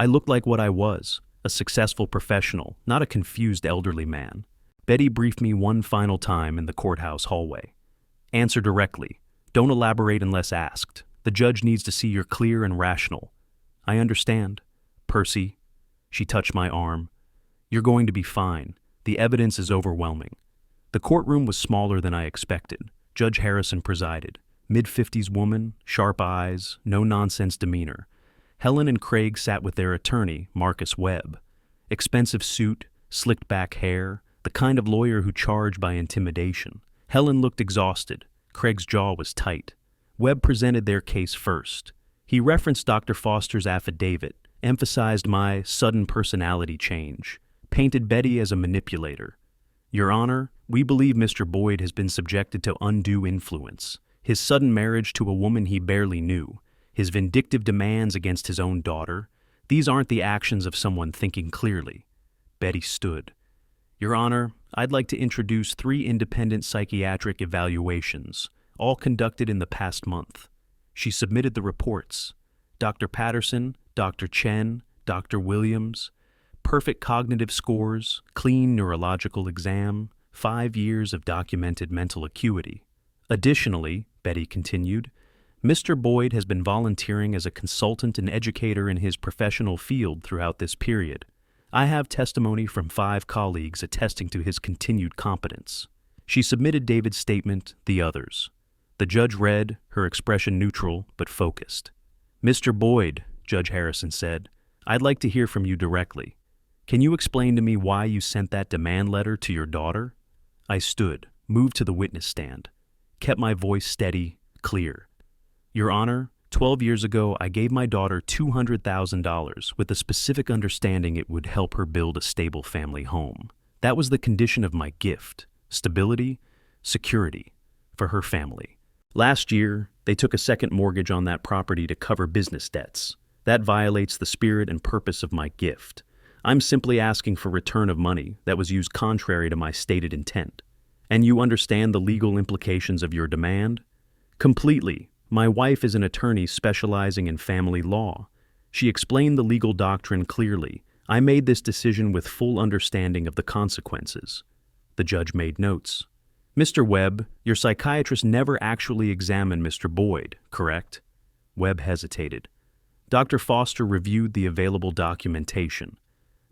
I looked like what I was, a successful professional, not a confused elderly man. Betty briefed me one final time in the courthouse hallway. Answer directly. Don't elaborate unless asked. The judge needs to see you're clear and rational. I understand. Percy. She touched my arm. You're going to be fine. The evidence is overwhelming. The courtroom was smaller than I expected. Judge Harrison presided. Mid-50s woman, sharp eyes, no-nonsense demeanor. Helen and Craig sat with their attorney, Marcus Webb. Expensive suit, slicked-back hair, the kind of lawyer who charged by intimidation. Helen looked exhausted. Craig's jaw was tight. Webb presented their case first. He referenced Dr. Foster's affidavit, emphasized my sudden personality change, painted Betty as a manipulator. Your Honor, we believe Mr. Boyd has been subjected to undue influence. His sudden marriage to a woman he barely knew, his vindictive demands against his own daughter, these aren't the actions of someone thinking clearly. Betty stood. Your Honor, I'd like to introduce 3 independent psychiatric evaluations, all conducted in the past month. She submitted the reports. Dr. Patterson, Dr. Chen, Dr. Williams, perfect cognitive scores, clean neurological exam, 5 years of documented mental acuity. Additionally, Betty continued, Mr. Boyd has been volunteering as a consultant and educator in his professional field throughout this period. I have testimony from 5 colleagues attesting to his continued competence. She submitted David's statement, the others. The judge read, her expression neutral but focused. Mr. Boyd, Judge Harrison said, I'd like to hear from you directly. Can you explain to me why you sent that demand letter to your daughter? I stood, moved to the witness stand, kept my voice steady, clear. Your Honor, 12 years ago, I gave my daughter $200,000 with the specific understanding it would help her build a stable family home. That was the condition of my gift: stability, security, for her family. Last year, they took a second mortgage on that property to cover business debts. That violates the spirit and purpose of my gift. I'm simply asking for return of money that was used contrary to my stated intent. And you understand the legal implications of your demand? Completely. My wife is an attorney specializing in family law. She explained the legal doctrine clearly. I made this decision with full understanding of the consequences. The judge made notes. Mr. Webb, your psychiatrist never actually examined Mr. Boyd, correct? Webb hesitated. Dr. Foster reviewed the available documentation,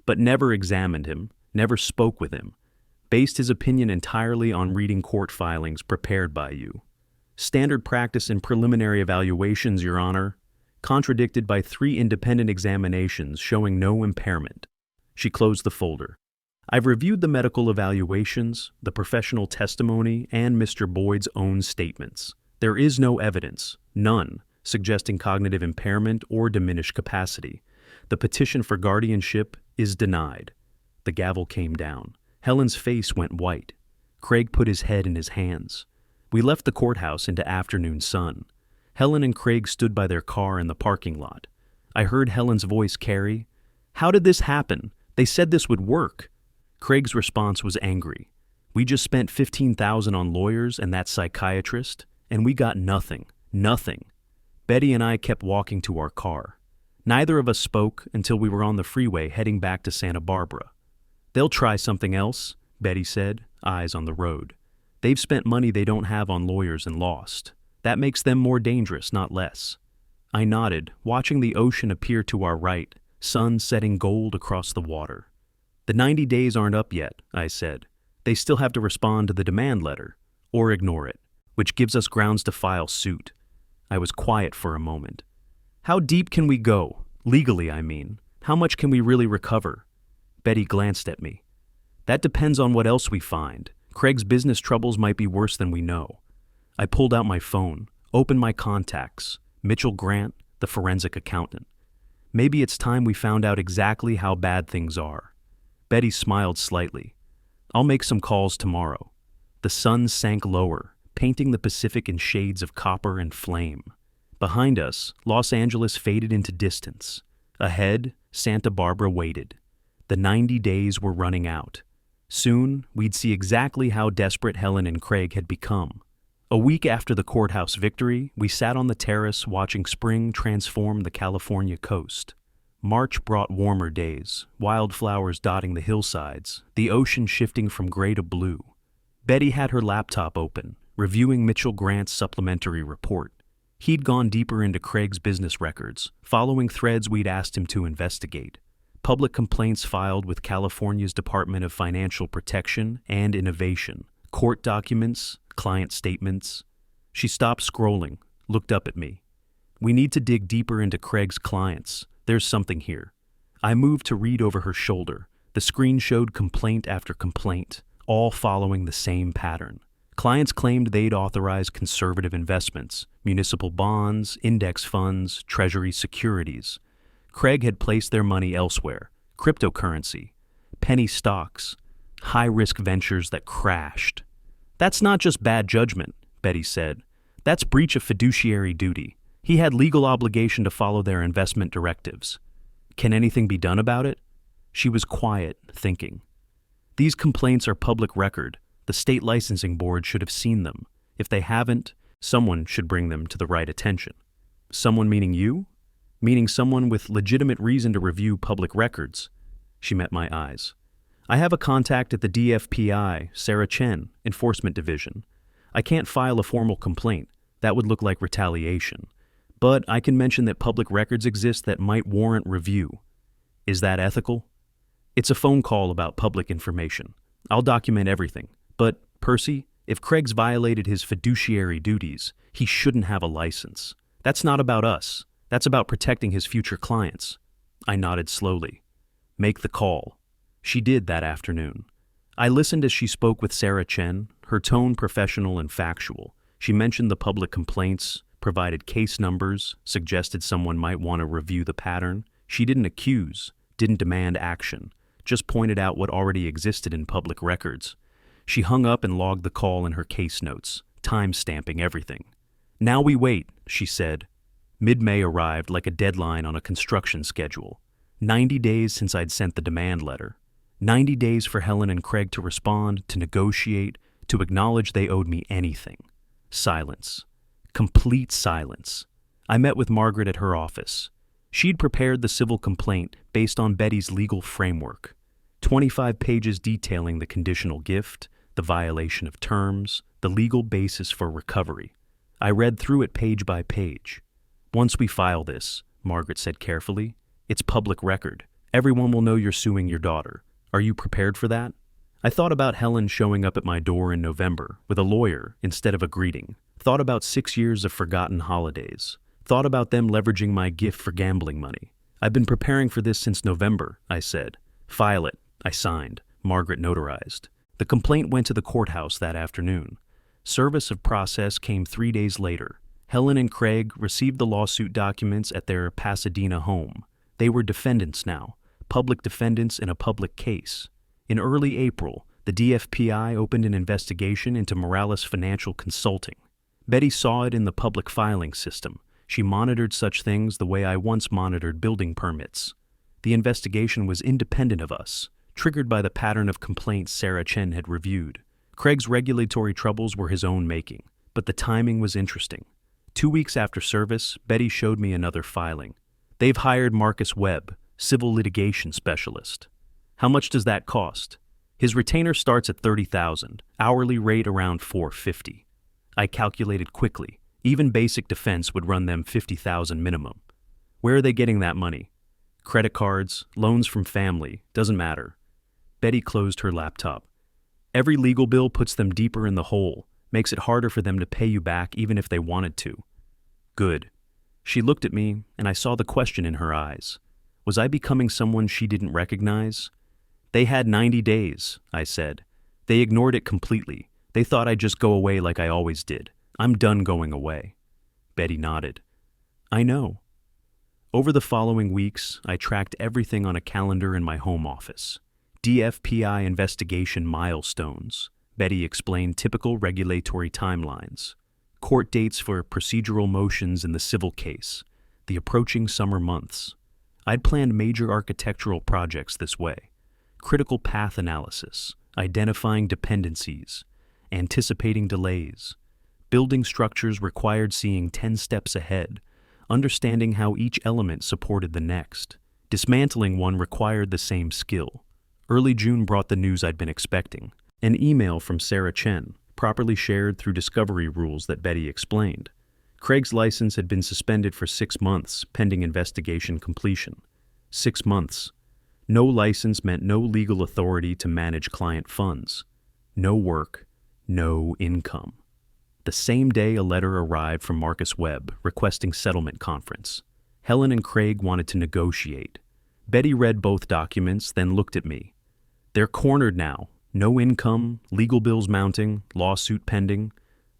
but never examined him, never spoke with him, based his opinion entirely on reading court filings prepared by you. Standard practice in preliminary evaluations, Your Honor, contradicted by 3 independent examinations showing no impairment. She closed the folder. I've reviewed the medical evaluations, the professional testimony, and Mr. Boyd's own statements. There is no evidence, none, suggesting cognitive impairment or diminished capacity. The petition for guardianship is denied. The gavel came down. Helen's face went white. Craig put his head in his hands. We left the courthouse into afternoon sun. Helen and Craig stood by their car in the parking lot. I heard Helen's voice carry, "How did this happen? They said this would work." Craig's response was angry. "We just spent $15,000 on lawyers and that psychiatrist, and we got nothing. Nothing." Betty and I kept walking to our car. Neither of us spoke until we were on the freeway heading back to Santa Barbara. "They'll try something else," Betty said, eyes on the road. "They've spent money they don't have on lawyers and lost. That makes them more dangerous, not less." I nodded, watching the ocean appear to our right, sun setting gold across the water. "The 90 days aren't up yet," I said. "They still have to respond to the demand letter, or ignore it, which gives us grounds to file suit." I was quiet for a moment. "How deep can we go? Legally, I mean. How much can we really recover?" Betty glanced at me. "That depends on what else we find. Craig's business troubles might be worse than we know." I pulled out my phone, opened my contacts, Mitchell Grant, the forensic accountant. "Maybe it's time we found out exactly how bad things are." Betty smiled slightly. "I'll make some calls tomorrow." The sun sank lower, painting the Pacific in shades of copper and flame. Behind us, Los Angeles faded into distance. Ahead, Santa Barbara waited. The 90 days were running out. Soon, we'd see exactly how desperate Helen and Craig had become. A week after the courthouse victory, we sat on the terrace watching spring transform the California coast. March brought warmer days, wildflowers dotting the hillsides, the ocean shifting from gray to blue. Betty had her laptop open, reviewing Mitchell Grant's supplementary report. He'd gone deeper into Craig's business records, following threads we'd asked him to investigate. Public complaints filed with California's Department of Financial Protection and Innovation, court documents, client statements. She stopped scrolling, looked up at me. "We need to dig deeper into Craig's clients. There's something here." I moved to read over her shoulder. The screen showed complaint after complaint, all following the same pattern. Clients claimed they'd authorized conservative investments, municipal bonds, index funds, treasury securities. Craig had placed their money elsewhere: cryptocurrency, penny stocks, high-risk ventures that crashed. "That's not just bad judgment," Betty said. "That's breach of fiduciary duty. He had legal obligation to follow their investment directives. Can anything be done about it?" She was quiet, thinking. "These complaints are public record. The state licensing board should have seen them. If they haven't, someone should bring them to the right attention." "Someone meaning you?" "Meaning someone with legitimate reason to review public records." She met my eyes. "I have a contact at the DFPI, Sarah Chen, Enforcement Division. I can't file a formal complaint. That would look like retaliation. But I can mention that public records exist that might warrant review. Is that ethical?" "It's a phone call about public information. I'll document everything. But, Percy, if Craig's violated his fiduciary duties, he shouldn't have a license. That's not about us. That's about protecting his future clients." I nodded slowly. "Make the call." She did that afternoon. I listened as she spoke with Sarah Chen, her tone professional and factual. She mentioned the public complaints, provided case numbers, suggested someone might want to review the pattern. She didn't accuse, didn't demand action, just pointed out what already existed in public records. She hung up and logged the call in her case notes, time-stamping everything. "Now we wait," she said. Mid-May arrived like a deadline on a construction schedule. 90 days since I'd sent the demand letter. 90 days for Helen and Craig to respond, to negotiate, to acknowledge they owed me anything. Silence. Complete silence. I met with Margaret at her office. She'd prepared the civil complaint based on Betty's legal framework. 25 pages detailing the conditional gift, the violation of terms, the legal basis for recovery. I read through it page by page. "Once we file this," Margaret said carefully, "it's public record. Everyone will know you're suing your daughter. Are you prepared for that?" I thought about Helen showing up at my door in November with a lawyer instead of a greeting. Thought about 6 years of forgotten holidays. Thought about them leveraging my gift for gambling money. "I've been preparing for this since November," I said. "File it." I signed. Margaret notarized. The complaint went to the courthouse that afternoon. Service of process came 3 days later. Helen and Craig received the lawsuit documents at their Pasadena home. They were defendants now, public defendants in a public case. In early April, the DFPI opened an investigation into Morales Financial Consulting. Betty saw it in the public filing system. She monitored such things the way I once monitored building permits. The investigation was independent of us, triggered by the pattern of complaints Sarah Chen had reviewed. Craig's regulatory troubles were his own making, but the timing was interesting. 2 weeks after service, Betty showed me another filing. "They've hired Marcus Webb, civil litigation specialist." "How much does that cost?" "His retainer starts at $30,000, hourly rate around $450. I calculated quickly. Even basic defense would run them $50,000 minimum. "Where are they getting that money?" "Credit cards, loans from family, doesn't matter." Betty closed her laptop. "Every legal bill puts them deeper in the hole, makes it harder for them to pay you back even if they wanted to." "Good." She looked at me, and I saw the question in her eyes. Was I becoming someone she didn't recognize? "They had 90 days, I said. "They ignored it completely. They thought I'd just go away like I always did. I'm done going away." Betty nodded. "I know." Over the following weeks, I tracked everything on a calendar in my home office. DFPI investigation milestones. Betty explained typical regulatory timelines. Court dates for procedural motions in the civil case. The approaching summer months. I'd planned major architectural projects this way. Critical path analysis, identifying dependencies, anticipating delays. Building structures required seeing 10 steps ahead, understanding how each element supported the next. Dismantling one required the same skill. Early June brought the news I'd been expecting. An email from Sarah Chen, properly shared through discovery rules that Betty explained. Craig's license had been suspended for 6 months, pending investigation completion. 6 months. No license meant no legal authority to manage client funds. No work, no income. The same day, a letter arrived from Marcus Webb requesting settlement conference. Helen and Craig wanted to negotiate. Betty read both documents, then looked at me. "They're cornered now. No income, legal bills mounting, lawsuit pending.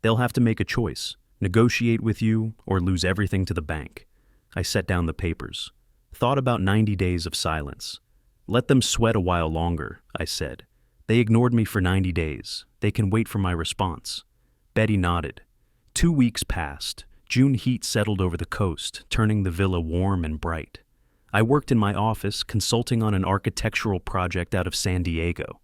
They'll have to make a choice. Negotiate with you or lose everything to the bank." I set down the papers. Thought about 90 days of silence. "Let them sweat a while longer," I said. "They ignored me for 90 days. They can wait for my response." Betty nodded. 2 weeks passed. June heat settled over the coast, turning the villa warm and bright. I worked in my office, consulting on an architectural project out of San Diego.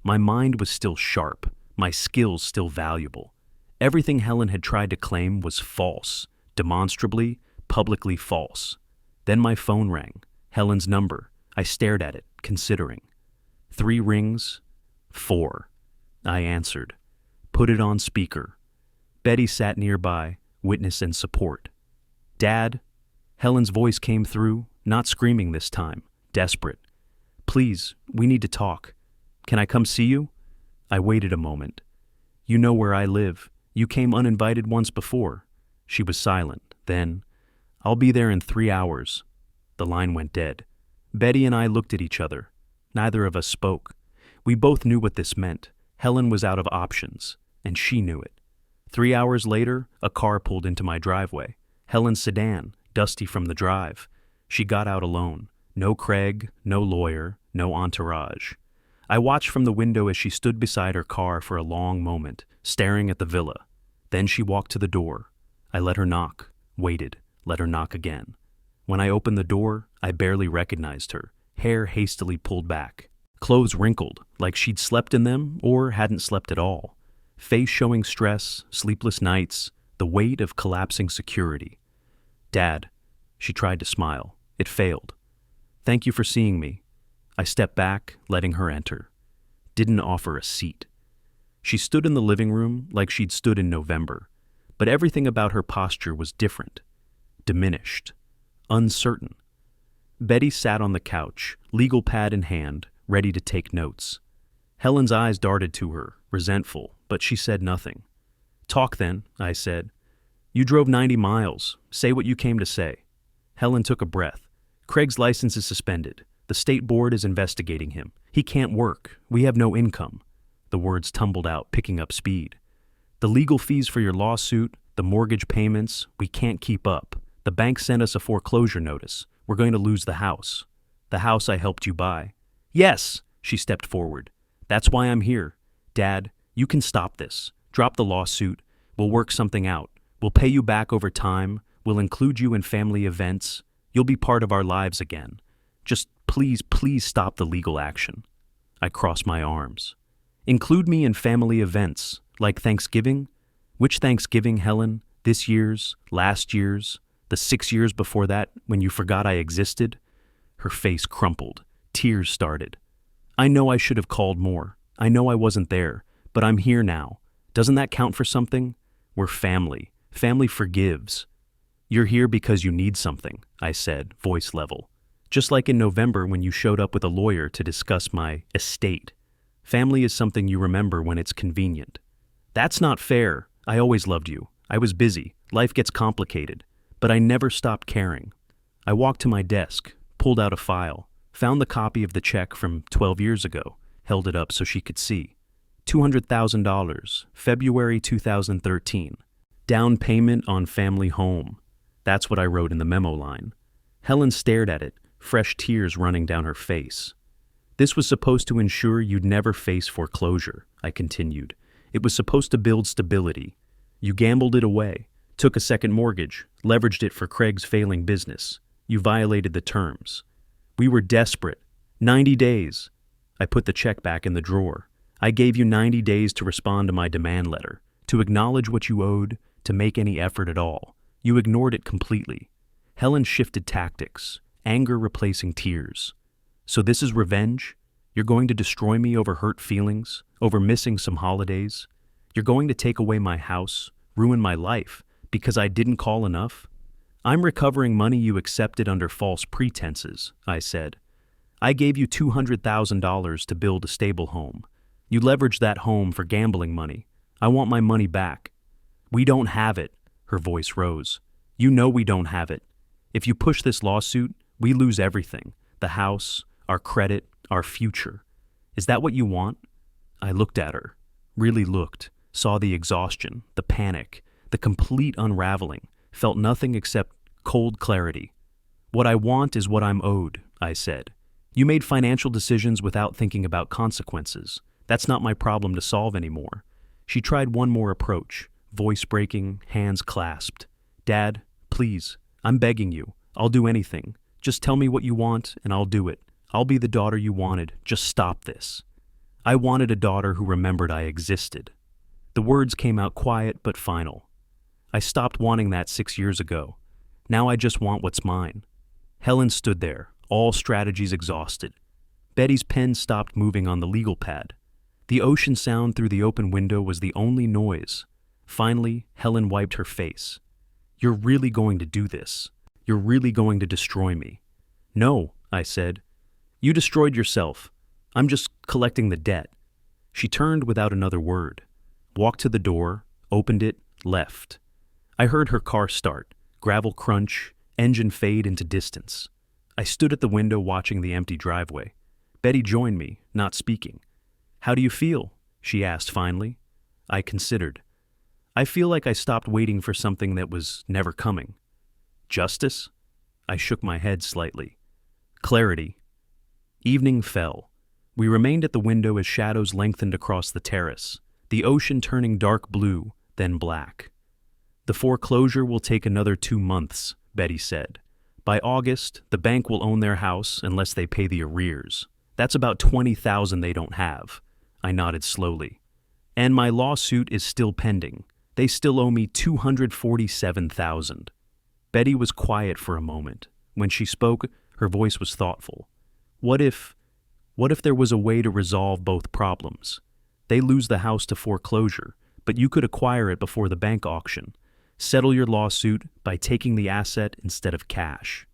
My mind was still sharp, my skills still valuable. Everything Helen had tried to claim was false, demonstrably, publicly false. Then my phone rang. Helen's number. I stared at it, considering. 3 rings. 4. I answered. Put it on speaker. Betty sat nearby, witness and support. "Dad?" Helen's voice came through, not screaming this time, desperate. "Please, we need to talk. Can I come see you?" I waited a moment. "You know where I live. You came uninvited once before." She was silent. Then, "I'll be there in 3 hours." The line went dead. Betty and I looked at each other. Neither of us spoke. We both knew what this meant. Helen was out of options, and she knew it. 3 hours later, a car pulled into my driveway. Helen's sedan, dusty from the drive. She got out alone. No Craig, no lawyer, no entourage. I watched from the window as she stood beside her car for a long moment, staring at the villa. Then she walked to the door. I let her knock, waited, let her knock again. When I opened the door, I barely recognized her, hair hastily pulled back, clothes wrinkled, like she'd slept in them or hadn't slept at all, face showing stress, sleepless nights, the weight of collapsing security. "Dad," she tried to smile. It failed. "Thank you for seeing me." I stepped back, letting her enter. Didn't offer a seat. She stood in the living room like she'd stood in November, but everything about her posture was different, diminished, uncertain. Betty sat on the couch, legal pad in hand, ready to take notes. Helen's eyes darted to her, resentful, but she said nothing. "Talk then," I said. "You drove 90 miles. Say what you came to say." Helen took a breath. "Craig's license is suspended. The state board is investigating him. He can't work. We have no income." The words tumbled out, picking up speed. "The legal fees for your lawsuit, the mortgage payments, we can't keep up. The bank sent us a foreclosure notice. We're going to lose the house. The house I helped you buy." "Yes," she stepped forward. "That's why I'm here. Dad, you can stop this. Drop the lawsuit. We'll work something out. We'll pay you back over time. We'll include you in family events. You'll be part of our lives again. Just please stop the legal action." I crossed my arms. "Include me in family events, like Thanksgiving?" "Which Thanksgiving, Helen? This year's? Last year's? The 6 years before that, when you forgot I existed?" Her face crumpled. Tears started. "I know I should have called more. I know I wasn't there, but I'm here now. Doesn't that count for something? We're family. Family forgives." "You're here because you need something," I said, voice level. "Just like in November when you showed up with a lawyer to discuss my estate. Family is something you remember when it's convenient." "That's not fair. I always loved you. I was busy. Life gets complicated. But I never stopped caring." I walked to my desk, pulled out a file, found the copy of the check from 12 years ago, held it up so she could see. $200,000, February 2013. Down payment on family home. That's what I wrote in the memo line. Helen stared at it, fresh tears running down her face. "This was supposed to ensure you'd never face foreclosure," I continued. "It was supposed to build stability. You gambled it away, took a second mortgage, leveraged it for Craig's failing business. You violated the terms. We were desperate. 90 days. I put the check back in the drawer. I gave you 90 days to respond to my demand letter, to acknowledge what you owed, to make any effort at all. You ignored it completely." Helen shifted tactics, anger replacing tears. "So this is revenge? You're going to destroy me over hurt feelings, over missing some holidays? You're going to take away my house, ruin my life, because I didn't call enough?" "I'm recovering money you accepted under false pretenses," I said. "I gave you $200,000 to build a stable home. You leveraged that home for gambling money. I want my money back." "We don't have it." Her voice rose. "You know we don't have it. If you push this lawsuit, we lose everything. The house, our credit, our future. Is that what you want?" I looked at her, really looked, saw the exhaustion, the panic, the complete unraveling, felt nothing except cold clarity. "What I want is what I'm owed," I said. "You made financial decisions without thinking about consequences. That's not my problem to solve anymore." She tried one more approach, voice breaking, hands clasped. "Dad, please, I'm begging you. I'll do anything. Just tell me what you want and I'll do it. I'll be the daughter you wanted. Just stop this." I wanted a daughter who remembered I existed. The words came out quiet but final. I stopped wanting that 6 years ago. Now I just want what's mine. Helen stood there, all strategies exhausted. Betty's pen stopped moving on the legal pad. The ocean sound through the open window was the only noise. Finally, Helen wiped her face. "You're really going to do this? You're really going to destroy me?" "No," I said. "You destroyed yourself. I'm just collecting the debt." She turned without another word, walked to the door, opened it, left. I heard her car start, gravel crunch, engine fade into distance. I stood at the window watching the empty driveway. Betty joined me, not speaking. "How do you feel?" she asked finally. I considered. "I feel like I stopped waiting for something that was never coming." "Justice?" I shook my head slightly. "Clarity." Evening fell. We remained at the window as shadows lengthened across the terrace, the ocean turning dark blue, then black. "The foreclosure will take another 2 months," Betty said. "By August, the bank will own their house unless they pay the arrears. That's about $20,000 they don't have." I nodded slowly. "And my lawsuit is still pending. They still owe me $247,000. Betty was quiet for a moment. When she spoke, her voice was thoughtful. What if there was a way to resolve both problems? They lose the house to foreclosure, but you could acquire it before the bank auction. Settle your lawsuit by taking the asset instead of cash."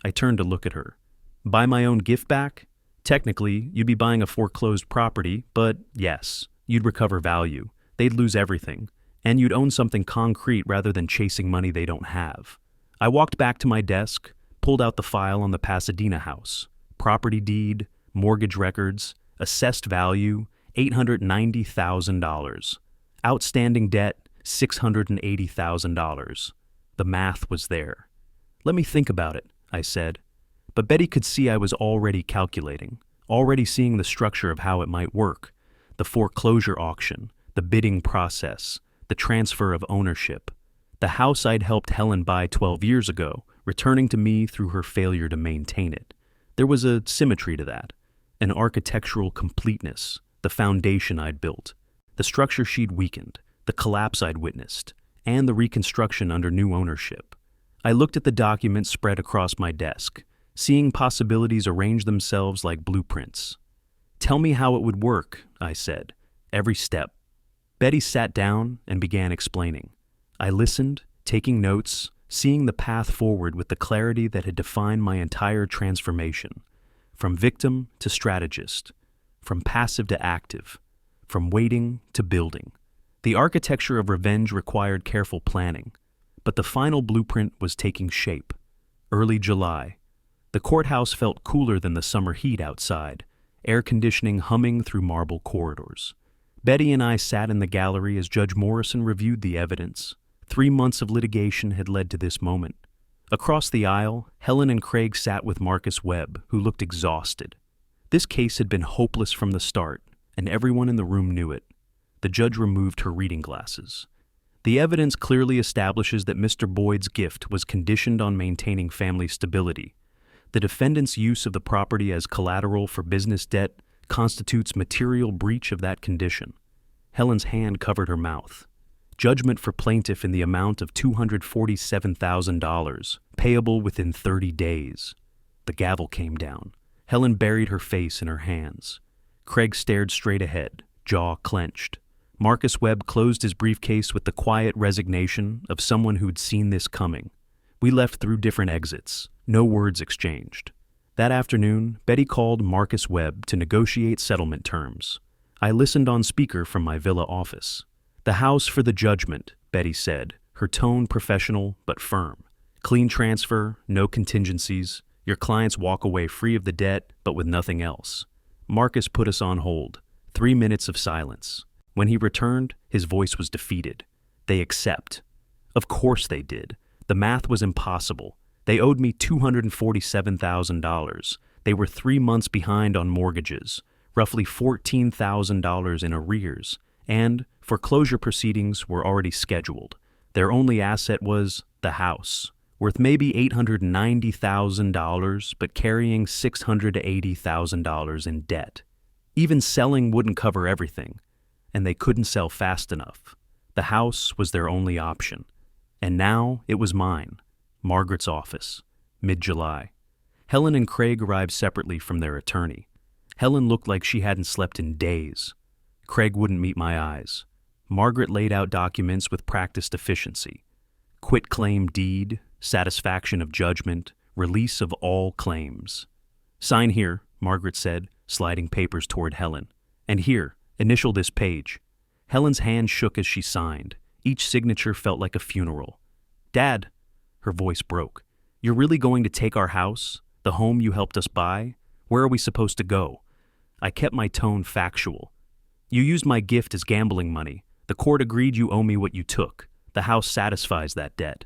I turned to look at her. "Buy my own gift back? Technically, you'd be buying a foreclosed property, but yes, you'd recover value. They'd lose everything, and you'd own something concrete rather than chasing money they don't have." I walked back to my desk, pulled out the file on the Pasadena house. Property deed, mortgage records, assessed value, $890,000. Outstanding debt, $680,000. The math was there. "Let me think about it," I said. But Betty could see I was already calculating, already seeing the structure of how it might work. The foreclosure auction, the bidding process, the transfer of ownership. The house I'd helped Helen buy 12 years ago, returning to me through her failure to maintain it. There was a symmetry to that, an architectural completeness, the foundation I'd built, the structure she'd weakened, the collapse I'd witnessed, and the reconstruction under new ownership. I looked at the documents spread across my desk, seeing possibilities arrange themselves like blueprints. "Tell me how it would work," I said, "every step." Betty sat down and began explaining. I listened, taking notes, seeing the path forward with the clarity that had defined my entire transformation, from victim to strategist, from passive to active, from waiting to building. The architecture of revenge required careful planning, but the final blueprint was taking shape. Early July. The courthouse felt cooler than the summer heat outside, air conditioning humming through marble corridors. Betty and I sat in the gallery as Judge Morrison reviewed the evidence. 3 months of litigation had led to this moment. Across the aisle, Helen and Craig sat with Marcus Webb, who looked exhausted. This case had been hopeless from the start, and everyone in the room knew it. The judge removed her reading glasses. "The evidence clearly establishes that Mr. Boyd's gift was conditioned on maintaining family stability. The defendant's use of the property as collateral for business debt constitutes material breach of that condition." Helen's hand covered her mouth. "Judgment for plaintiff in the amount of $247,000, payable within 30 days. The gavel came down. Helen buried her face in her hands. Craig stared straight ahead, jaw clenched. Marcus Webb closed his briefcase with the quiet resignation of someone who'd seen this coming. We left through different exits, no words exchanged. That afternoon, Betty called Marcus Webb to negotiate settlement terms. I listened on speaker from my villa office. "The house for the judgment," Betty said, her tone professional but firm. "Clean transfer, no contingencies. Your clients walk away free of the debt, but with nothing else." Marcus put us on hold. 3 minutes of silence. When he returned, his voice was defeated. "They accept." Of course they did. The math was impossible. They owed me $247,000. They were 3 months behind on mortgages, roughly $14,000 in arrears, and foreclosure proceedings were already scheduled. Their only asset was the house, worth maybe $890,000, but carrying $600,000 to $80,000 in debt. Even selling wouldn't cover everything, and they couldn't sell fast enough. The house was their only option. And now it was mine. Margaret's office. Mid-July. Helen and Craig arrived separately from their attorney. Helen looked like she hadn't slept in days. Craig wouldn't meet my eyes. Margaret laid out documents with practiced efficiency. Quitclaim deed, satisfaction of judgment, release of all claims. "Sign here," Margaret said, sliding papers toward Helen. "And here, initial this page." Helen's hand shook as she signed. Each signature felt like a funeral. "Dad," her voice broke, "you're really going to take our house, the home you helped us buy? Where are we supposed to go?" I kept my tone factual. "You used my gift as gambling money. The court agreed you owe me what you took. The house satisfies that debt.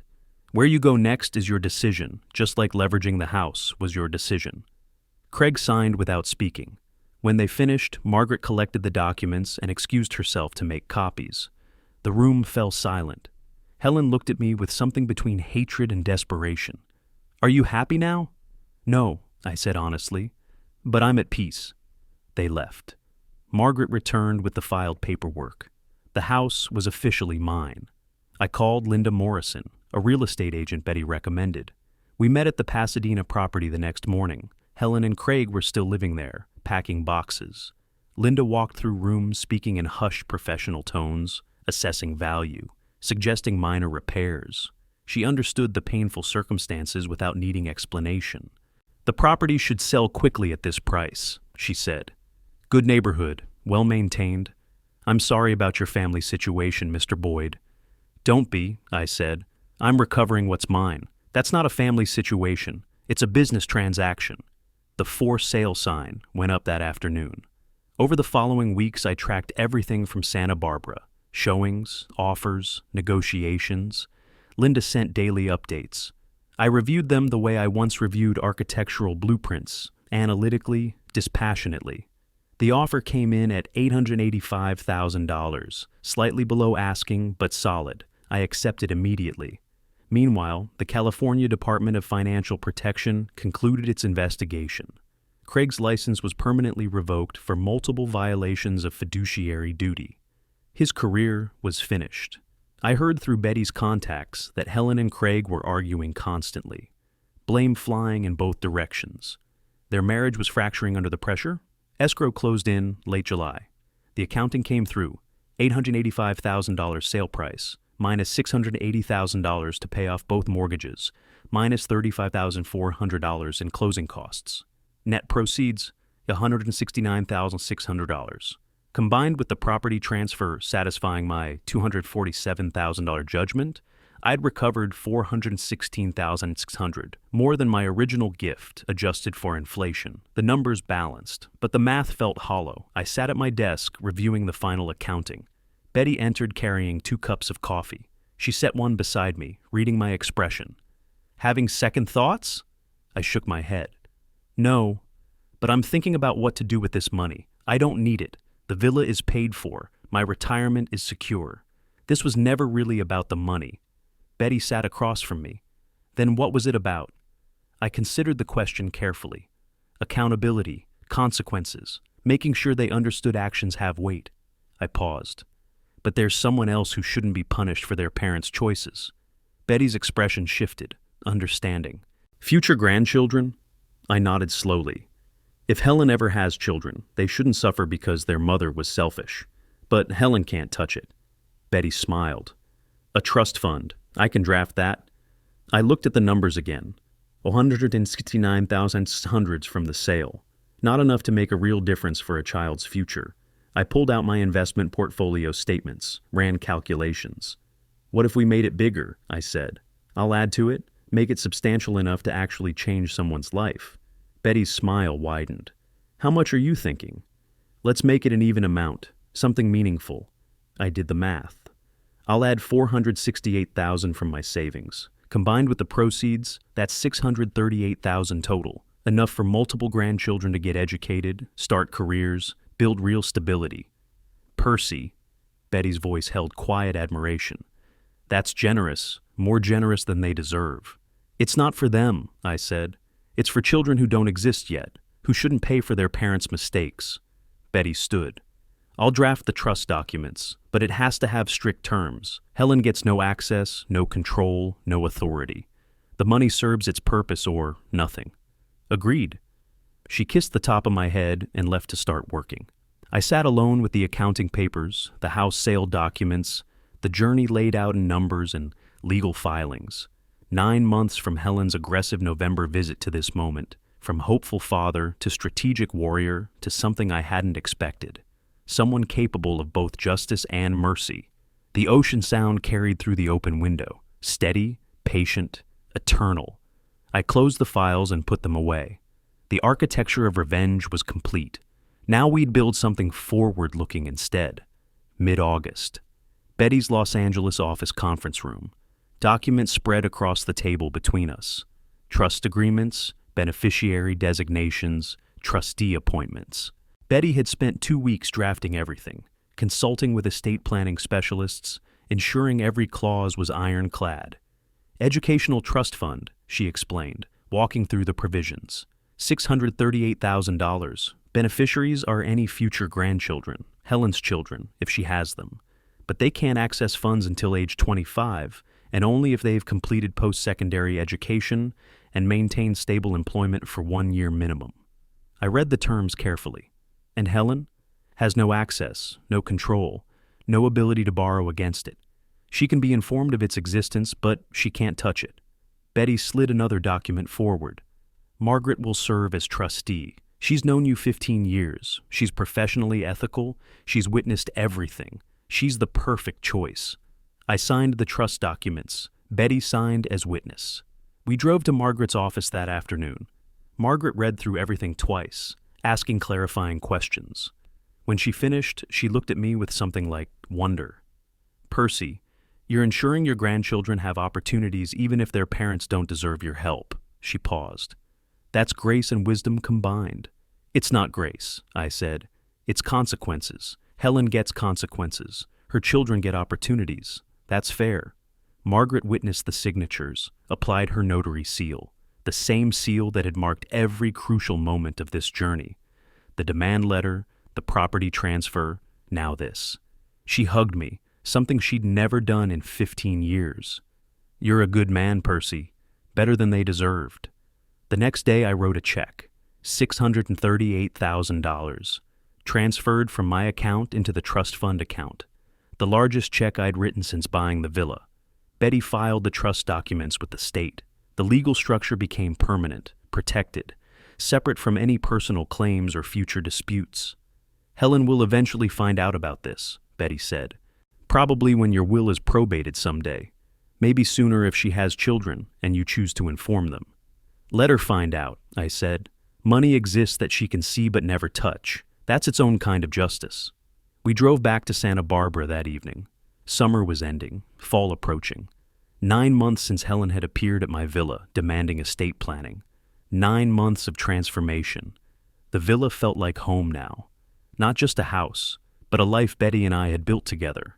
Where you go next is your decision, just like leveraging the house was your decision." Craig signed without speaking. When they finished, Margaret collected the documents and excused herself to make copies. The room fell silent. Helen looked at me with something between hatred and desperation. "Are you happy now?" "No," I said honestly, "but I'm at peace." They left. Margaret returned with the filed paperwork. The house was officially mine. I called Linda Morrison, a real estate agent Betty recommended. We met at the Pasadena property the next morning. Helen and Craig were still living there, packing boxes. Linda walked through rooms speaking in hushed professional tones, assessing value, suggesting minor repairs. She understood the painful circumstances without needing explanation. "The property should sell quickly at this price," she said. "Good neighborhood, well maintained. I'm sorry about your family situation, Mr. Boyd." "Don't be," I said. "I'm recovering what's mine. That's not a family situation. It's a business transaction." The for sale sign went up that afternoon. Over the following weeks, I tracked everything from Santa Barbara: showings, offers, negotiations. Linda sent daily updates. I reviewed them the way I once reviewed architectural blueprints, analytically, dispassionately. The offer came in at $885,000, slightly below asking, but solid. I accepted immediately. Meanwhile, the California Department of Financial Protection concluded its investigation. Craig's license was permanently revoked for multiple violations of fiduciary duty. His career was finished. I heard through Betty's contacts that Helen and Craig were arguing constantly, blame flying in both directions. Their marriage was fracturing under the pressure. Escrow closed in late July. The accounting came through, $885,000 sale price, minus $680,000 to pay off both mortgages, minus $35,400 in closing costs. Net proceeds, $169,600. Combined with the property transfer satisfying my $247,000 judgment, I'd recovered $416,600, more than my original gift adjusted for inflation. The numbers balanced, but the math felt hollow. I sat at my desk reviewing the final accounting. Betty entered carrying 2 cups of coffee. She set one beside me, reading my expression. "Having second thoughts?" I shook my head. "No, but I'm thinking about what to do with this money. I don't need it. The villa is paid for. My retirement is secure. This was never really about the money." Betty sat across from me. "Then what was it about?" I considered the question carefully. Accountability, consequences, making sure they understood actions have weight. I paused. "But there's someone else who shouldn't be punished for their parents' choices." Betty's expression shifted, understanding. "Future grandchildren?" I nodded slowly. "If Helen ever has children, they shouldn't suffer because their mother was selfish. But Helen can't touch it." Betty smiled. "A trust fund. I can draft that." I looked at the numbers again. 169,600 from the sale. Not enough to make a real difference for a child's future. I pulled out my investment portfolio statements, ran calculations. "What if we made it bigger?" I said. "I'll add to it, make it substantial enough to actually change someone's life." Betty's smile widened. "How much are you thinking?" "Let's make it an even amount, something meaningful." I did the math. "I'll add $468,000 from my savings. Combined with the proceeds, that's $638,000 total, enough for multiple grandchildren to get educated, start careers, build real stability." "Percy," Betty's voice held quiet admiration. "That's generous, more generous than they deserve." "It's not for them," I said. "It's for children who don't exist yet, who shouldn't pay for their parents' mistakes." Betty stood. "I'll draft the trust documents, but it has to have strict terms. Helen gets no access, no control, no authority. The money serves its purpose or nothing." "Agreed." She kissed the top of my head and left to start working. I sat alone with the accounting papers, the house sale documents, the journey laid out in numbers and legal filings. 9 months from Helen's aggressive November visit to this moment, from hopeful father to strategic warrior to something I hadn't expected. Someone capable of both justice and mercy. The ocean sound carried through the open window, steady, patient, eternal. I closed the files and put them away. The architecture of revenge was complete. Now we'd build something forward-looking instead. Mid-August. Betty's Los Angeles office conference room. Documents spread across the table between us. Trust agreements, beneficiary designations, trustee appointments. Betty had spent 2 weeks drafting everything, consulting with estate planning specialists, ensuring every clause was ironclad. Educational trust fund, she explained, walking through the provisions. $638,000. Beneficiaries are any future grandchildren, Helen's children, if she has them. But they can't access funds until age 25, and only if they've completed post-secondary education and maintained stable employment for 1 year minimum. I read the terms carefully. And Helen? Has no access, no control, no ability to borrow against it. She can be informed of its existence, but she can't touch it. Betty slid another document forward. Margaret will serve as trustee. She's known you 15 years. She's professionally ethical. She's witnessed everything. She's the perfect choice. I signed the trust documents. Betty signed as witness. We drove to Margaret's office that afternoon. Margaret read through everything twice, asking clarifying questions. When she finished, she looked at me with something like wonder. Percy, you're ensuring your grandchildren have opportunities even if their parents don't deserve your help. She paused. That's grace and wisdom combined. It's not grace, I said. It's consequences. Helen gets consequences. Her children get opportunities. That's fair. Margaret witnessed the signatures, applied her notary seal, the same seal that had marked every crucial moment of this journey. The demand letter, the property transfer, now this. She hugged me, something she'd never done in 15 years. You're a good man, Percy. Better than they deserved. The next day I wrote a check, $638,000, transferred from my account into the trust fund account, the largest check I'd written since buying the villa. Betty filed the trust documents with the state. The legal structure became permanent, protected, separate from any personal claims or future disputes. Helen will eventually find out about this, Betty said. Probably when your will is probated someday. Maybe sooner if she has children and you choose to inform them. Let her find out, I said. Money exists that she can see but never touch. That's its own kind of justice. We drove back to Santa Barbara that evening. Summer was ending, fall approaching. 9 months since Helen had appeared at my villa, demanding estate planning. 9 months of transformation. The villa felt like home now. Not just a house, but a life Betty and I had built together.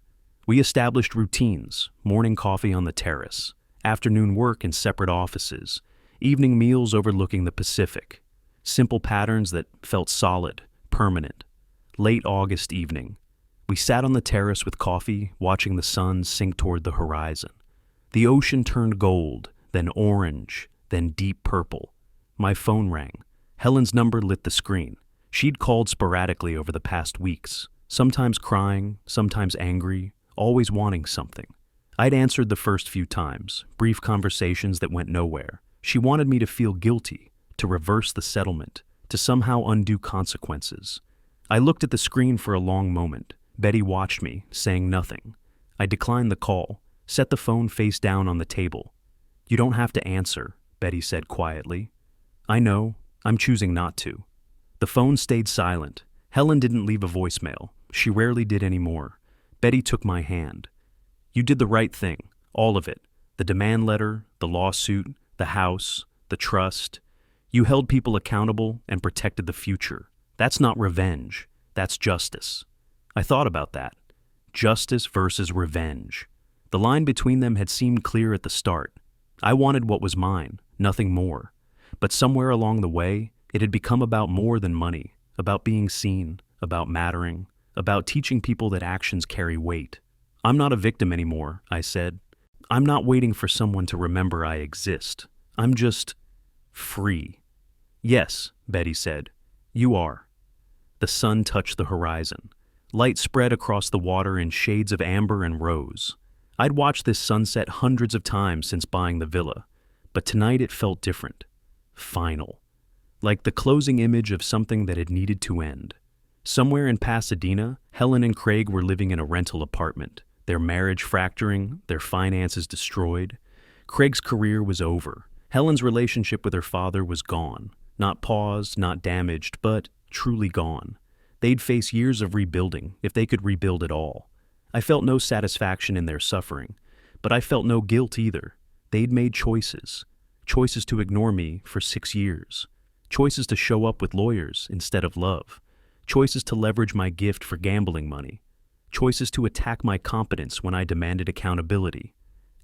We established routines, morning coffee on the terrace, afternoon work in separate offices, evening meals overlooking the Pacific. Simple patterns that felt solid, permanent. Late August evening. We sat on the terrace with coffee, watching the sun sink toward the horizon. The ocean turned gold, then orange, then deep purple. My phone rang. Helen's number lit the screen. She'd called sporadically over the past weeks, sometimes crying, sometimes angry, always wanting something. I'd answered the first few times, brief conversations that went nowhere. She wanted me to feel guilty, to reverse the settlement, to somehow undo consequences. I looked at the screen for a long moment. Betty watched me, saying nothing. I declined the call, set the phone face down on the table. You don't have to answer, Betty said quietly. I know, I'm choosing not to. The phone stayed silent. Helen didn't leave a voicemail. She rarely did anymore. Betty took my hand. You did the right thing, all of it. The demand letter, the lawsuit, the house, the trust. You held people accountable and protected the future. That's not revenge. That's justice. I thought about that. Justice versus revenge. The line between them had seemed clear at the start. I wanted what was mine, nothing more. But somewhere along the way, it had become about more than money, about being seen, about mattering, about teaching people that actions carry weight. I'm not a victim anymore, I said. I'm not waiting for someone to remember I exist. I'm just free. Yes, Betty said. You are. The sun touched the horizon. Light spread across the water in shades of amber and rose. I'd watched this sunset hundreds of times since buying the villa, but tonight it felt different. Final. Like the closing image of something that had needed to end. Somewhere in Pasadena, Helen and Craig were living in a rental apartment, their marriage fracturing, their finances destroyed. Craig's career was over. Helen's relationship with her father was gone. Not paused, not damaged, but truly gone. They'd face years of rebuilding, if they could rebuild at all. I felt no satisfaction in their suffering, but I felt no guilt either. They'd made choices. choices to ignore me for 6 years, choices to show up with lawyers instead of love, choices to leverage my gift for gambling money, choices to attack my competence when I demanded accountability.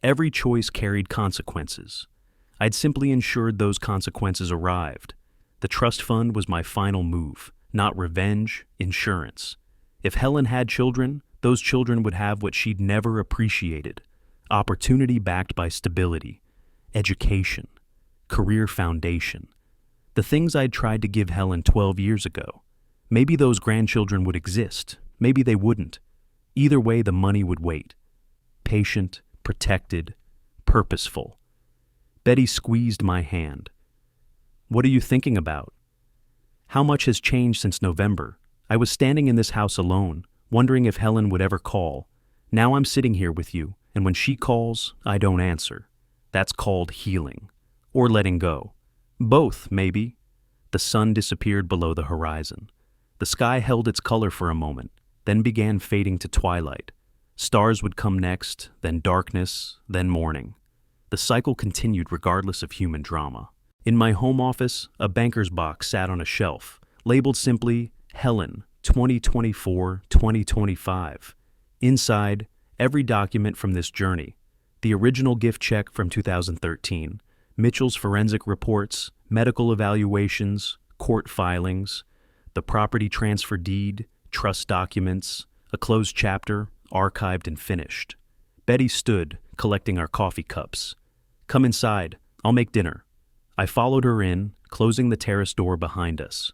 Every choice carried consequences. I'd simply ensured those consequences arrived. The trust fund was my final move, not revenge, insurance. If Helen had children, those children would have what she'd never appreciated: opportunity backed by stability, education, career foundation. The things I'd tried to give Helen 12 years ago. Maybe those grandchildren would exist, maybe they wouldn't. Either way, the money would wait. Patient, protected, purposeful. Betty squeezed my hand. "What are you thinking about?" How much has changed since November? I was standing in this house alone, wondering if Helen would ever call. Now I'm sitting here with you, and when she calls, I don't answer. That's called healing. Or letting go. Both, maybe. The sun disappeared below the horizon. The sky held its color for a moment, then began fading to twilight. Stars would come next, then darkness, then morning. The cycle continued regardless of human drama. In my home office, a banker's box sat on a shelf, labeled simply Helen 2024-2025. Inside, every document from this journey: the original gift check from 2013, Mitchell's forensic reports, medical evaluations, court filings, the property transfer deed, trust documents, a closed chapter, archived and finished. Betty stood, collecting our coffee cups. "Come inside, I'll make dinner." I followed her in, closing the terrace door behind us.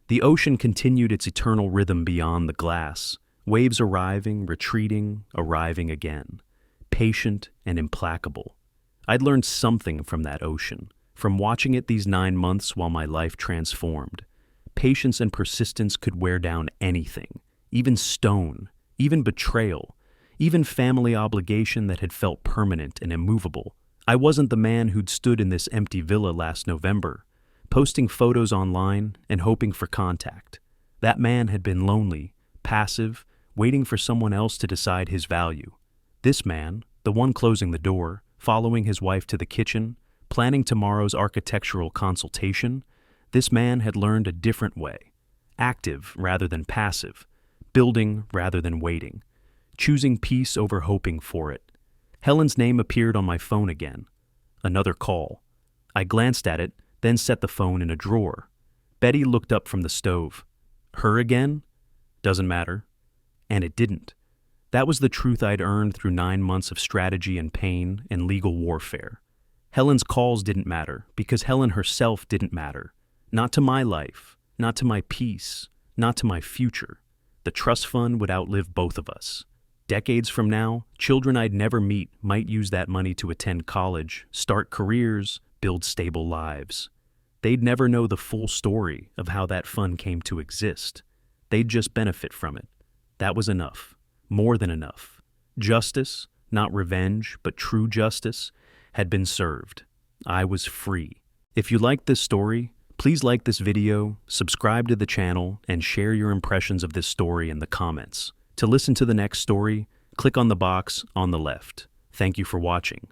The ocean continued its eternal rhythm beyond the glass, waves arriving, retreating, arriving again, patient and implacable. I'd learned something from that ocean, from watching it these 9 months while my life transformed. Patience and persistence could wear down anything, even stone, even betrayal, even family obligation that had felt permanent and immovable. I wasn't the man who'd stood in this empty villa last November, posting photos online and hoping for contact. That man had been lonely, passive, waiting for someone else to decide his value. This man, the one closing the door, following his wife to the kitchen, planning tomorrow's architectural consultation, this man had learned a different way: active rather than passive, building rather than waiting, choosing peace over hoping for it. Helen's name appeared on my phone again. Another call. I glanced at it, then set the phone in a drawer. Betty looked up from the stove. Her again? Doesn't matter. And it didn't. That was the truth I'd earned through 9 months of strategy and pain and legal warfare. Helen's calls didn't matter because Helen herself didn't matter. Not to my life, not to my peace, not to my future. The trust fund would outlive both of us. Decades from now, children I'd never meet might use that money to attend college, start careers, build stable lives. They'd never know the full story of how that fund came to exist. They'd just benefit from it. That was enough. More than enough. Justice, not revenge, but true justice, had been served. I was free. If you liked this story, please like this video, subscribe to the channel, and share your impressions of this story in the comments. To listen to the next story, click on the box on the left. Thank you for watching.